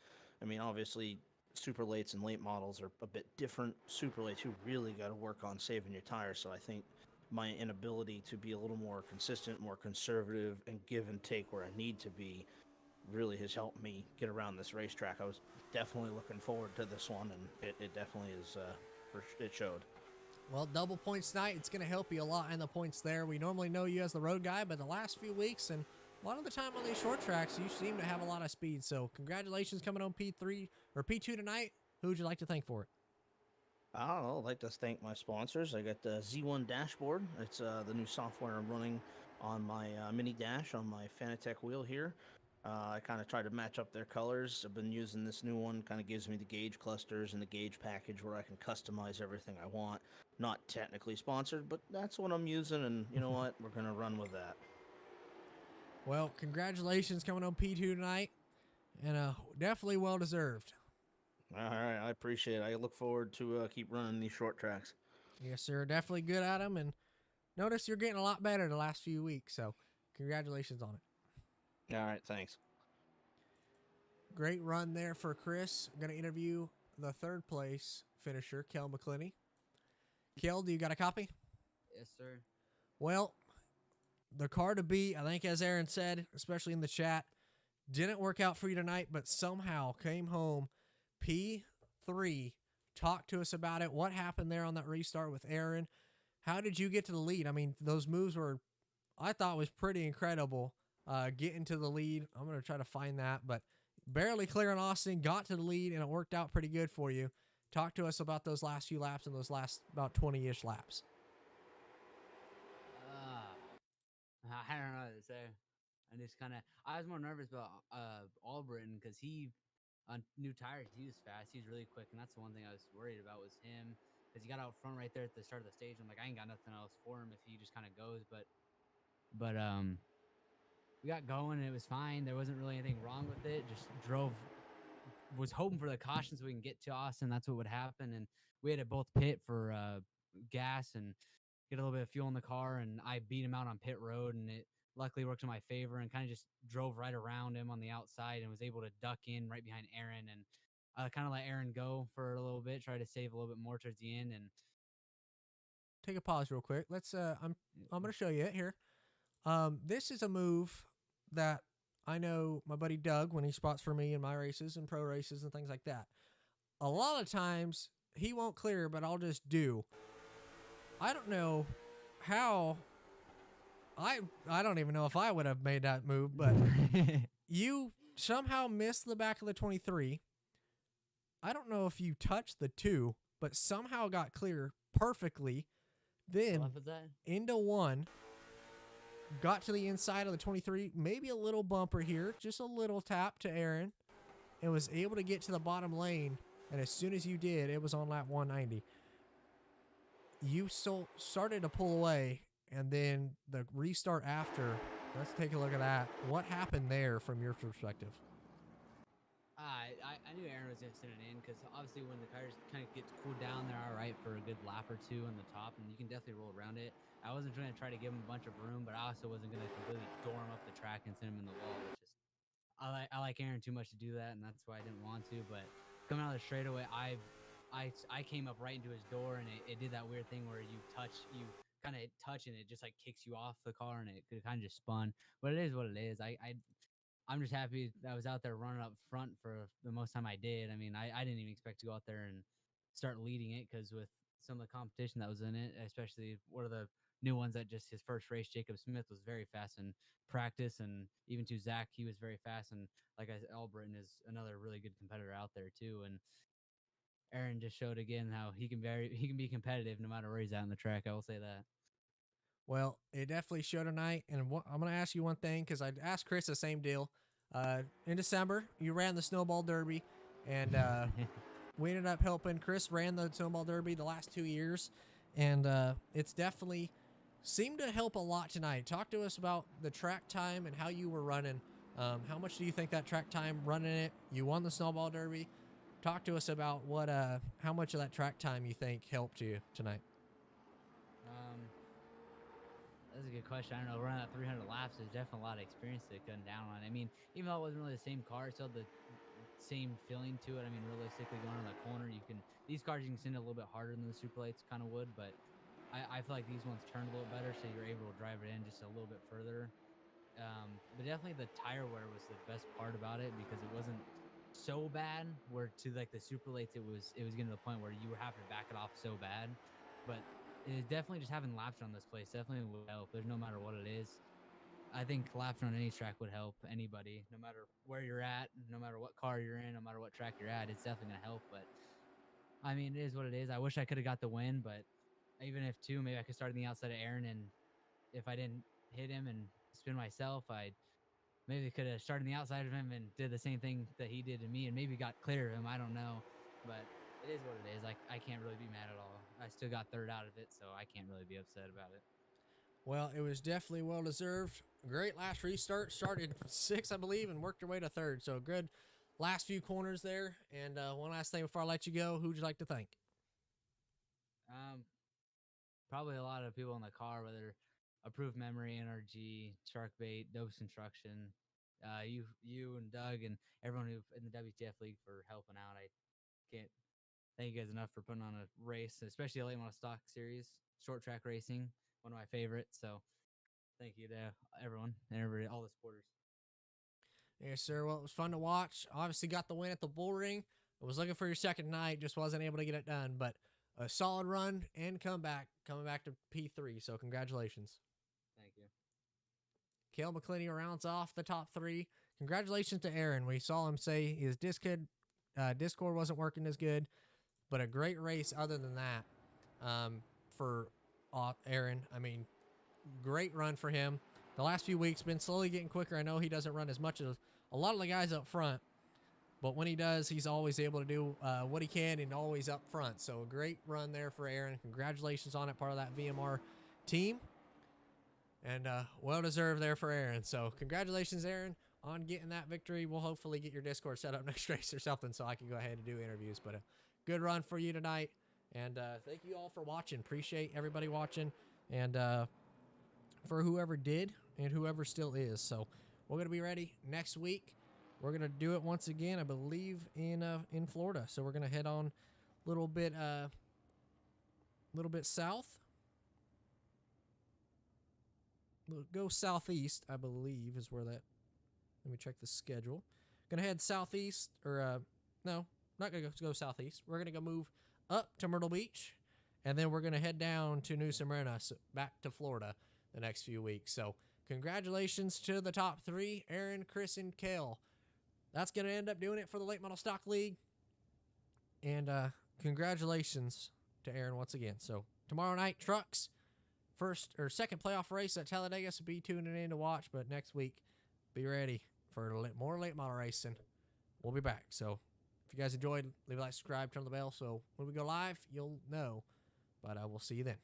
I mean, obviously super lates and late models are a bit different. Super lates, you really got to work on saving your tires. So I think my inability to be a little more consistent, more conservative, and give and take where I need to be really has helped me get around this racetrack. I was definitely looking forward to this one, and it definitely is. It showed. Well, double points tonight. It's going to help you a lot in the points there. We normally know you as the road guy, but the last few weeks and a lot of the time on these short tracks, you seem to have a lot of speed. So congratulations coming on P3 or P2 tonight. Who would you like to thank for it? I don't know. I'd like to thank my sponsors. I got the Z1 dashboard. It's the new software I'm running on my mini dash on my Fanatec wheel here. I kind of try to match up their colors. I've been using this new one. Kind of gives me the gauge clusters and the gauge package where I can customize everything I want. Not technically sponsored, but that's what I'm using, and you know what? We're going to run with that. Well, congratulations coming on P2 tonight, and definitely well-deserved. All right, I appreciate it. I look forward to keep running these short tracks. Yes, sir. Definitely good at them, and notice you're getting a lot better the last few weeks, so congratulations on it. All right, thanks. Great run there for Chris. I'm going to interview the third place finisher, Kel McClinney. Kel, do you got a copy? Yes, sir. Well, the car to beat, I think as Aaron said, especially in the chat, didn't work out for you tonight, but somehow came home P3. Talk to us about it. What happened there on that restart with Aaron? How did you get to the lead? I mean, those moves were, I thought was pretty incredible. Getting to the lead. I'm going to try to find that, but barely clearing Austin, got to the lead, and it worked out pretty good for you. Talk to us about those last few laps and those last about 20-ish laps. I don't know what to say. I was more nervous about Albritton because he, on new tires, he was fast. He's really quick, and that's the one thing I was worried about was him because he got out front right there at the start of the stage. I'm like, I ain't got nothing else for him if he just kind of goes. But we got going, and it was fine. There wasn't really anything wrong with it. Just was hoping for the caution so we can get to Austin. That's what would happen, and we had to both pit for gas and get a little bit of fuel in the car, and I beat him out on pit road, and it luckily worked in my favor and kind of just drove right around him on the outside and was able to duck in right behind Aaron and kind of let Aaron go for a little bit, try to save a little bit more towards the end. And take a pause real quick. Let's I'm going to show you it here. This is a move that I know my buddy Doug, when he spots for me in my races and pro races and things like that, a lot of times he won't clear, but I'll just do. I don't know how. I don't even know if I would have made that move, but you somehow missed the back of the 23. I don't know if you touched the 2, but somehow got clear perfectly. Then What was that? into 1, got to the inside of the 23, maybe a little bumper here, just a little tap to Aaron, and was able to get to the bottom lane. And as soon as you did, it was on lap 190. You started to pull away, and then the restart after. Let's take a look at that. What happened there from your perspective? I knew Aaron was going to send it in because obviously when the tires kind of get cooled down, they're all right for a good lap or 2 on the top, and you can definitely roll around it. I wasn't trying to give him a bunch of room, but I also wasn't going to completely door him up the track and send him in the wall, which is I like Aaron too much to do that, and that's why I didn't want to. But coming out of the straightaway, I came up right into his door, and it did that weird thing where you kind of touch, and it just like kicks you off the car, and it kind of just spun. But it is what it is. I'm just happy that I was out there running up front for the most time I did. I mean, I didn't even expect to go out there and start leading it because with some of the competition that was in it, especially one of the new ones that just his first race, Jacob Smith, was very fast in practice, and even to Zach, he was very fast. And like I said, Albritton is another really good competitor out there too. And Aaron just showed again how he can be competitive no matter where he's at on the track. I will say that. Well, it definitely showed tonight, and I'm going to ask you one thing because I asked Chris the same deal. In December, you ran the Snowball Derby, and we ended up helping. Chris ran the Snowball Derby the last 2 years, and it's definitely seemed to help a lot tonight. Talk to us about the track time and how you were running. How much do you think that track time running it? You won the Snowball Derby. Talk to us about how much of that track time you think helped you tonight. That's a good question. I don't know. Running that 300 laps, there's definitely a lot of experience to cut down on. I mean, even though it wasn't really the same car, it still had the same feeling to it. I mean, realistically, going on the corner, these cars you can send a little bit harder than the Super Lights kind of would, but I feel like these ones turned a little better, so you're able to drive it in just a little bit further. But definitely the tire wear was the best part about it because it wasn't so bad. Where to like the Super Lights, it was getting to the point where you were having to back it off so bad, but. It's definitely just having laps on this place definitely would help. There's no matter what it is. I think laps on any track would help anybody, no matter where you're at, no matter what car you're in, no matter what track you're at. It's definitely gonna help. But I mean, it is what it is. I wish I could have got the win, but even if maybe I could start on the outside of Aaron, and if I didn't hit him and spin myself, I maybe could have started on the outside of him and did the same thing that he did to me, and maybe got clear of him. I don't know, but it is what it is. I can't really be mad at all. I still got third out of it, so I can't really be upset about it. Well, it was definitely well-deserved. Great last restart. Started 6th, I believe, and worked your way to 3rd. So good last few corners there. And one last thing before I let you go, who'd you like to thank? Probably a lot of people in the car, whether Approved Memory, NRG, Sharkbait, Dopes Construction, you and Doug and everyone who in the WTF League for helping out. I can't thank you guys enough for putting on a race, especially a late model stock series, short track racing, one of my favorites. So thank you to everyone and everybody, all the supporters. Yes, sir. Well, it was fun to watch. Obviously got the win at the bull ring. I was looking for your second night, just wasn't able to get it done. But a solid run and comeback, coming back to P3. So congratulations. Thank you. Cale McClinney rounds off the top 3. Congratulations to Aaron. We saw him say his Discord wasn't working as good, but a great race other than that for Aaron. I mean, great run for him. The last few weeks been slowly getting quicker. I know he doesn't run as much as a lot of the guys up front, but when he does, he's always able to do what he can and always up front. So a great run there for Aaron. Congratulations on it, part of that VMR team. And well-deserved there for Aaron. So congratulations, Aaron, on getting that victory. We'll hopefully get your Discord set up next race or something so I can go ahead and do interviews. But a good run for you tonight. And thank you all for watching. Appreciate everybody watching. And for whoever did and whoever still is. So we're going to be ready next week. We're going to do it once again, I believe, in Florida. So we're going to head on a little bit south. go southeast, I believe, is where that. Let me check the schedule. Gonna head southeast, or no, not gonna go southeast. We're gonna go move up to Myrtle Beach, and then we're gonna head down to New Smyrna, so back to Florida, the next few weeks. So congratulations to the top 3, Aaron, Chris, and Kale. That's gonna end up doing it for the Late Model Stock League. And congratulations to Aaron once again. So tomorrow night, trucks, first or second playoff race at Talladega, so be tuning in to watch. But next week, be ready for more late model racing. We'll be back. So if you guys enjoyed, leave a like, subscribe, turn on the bell, so when we go live, you'll know. But we'll see you then.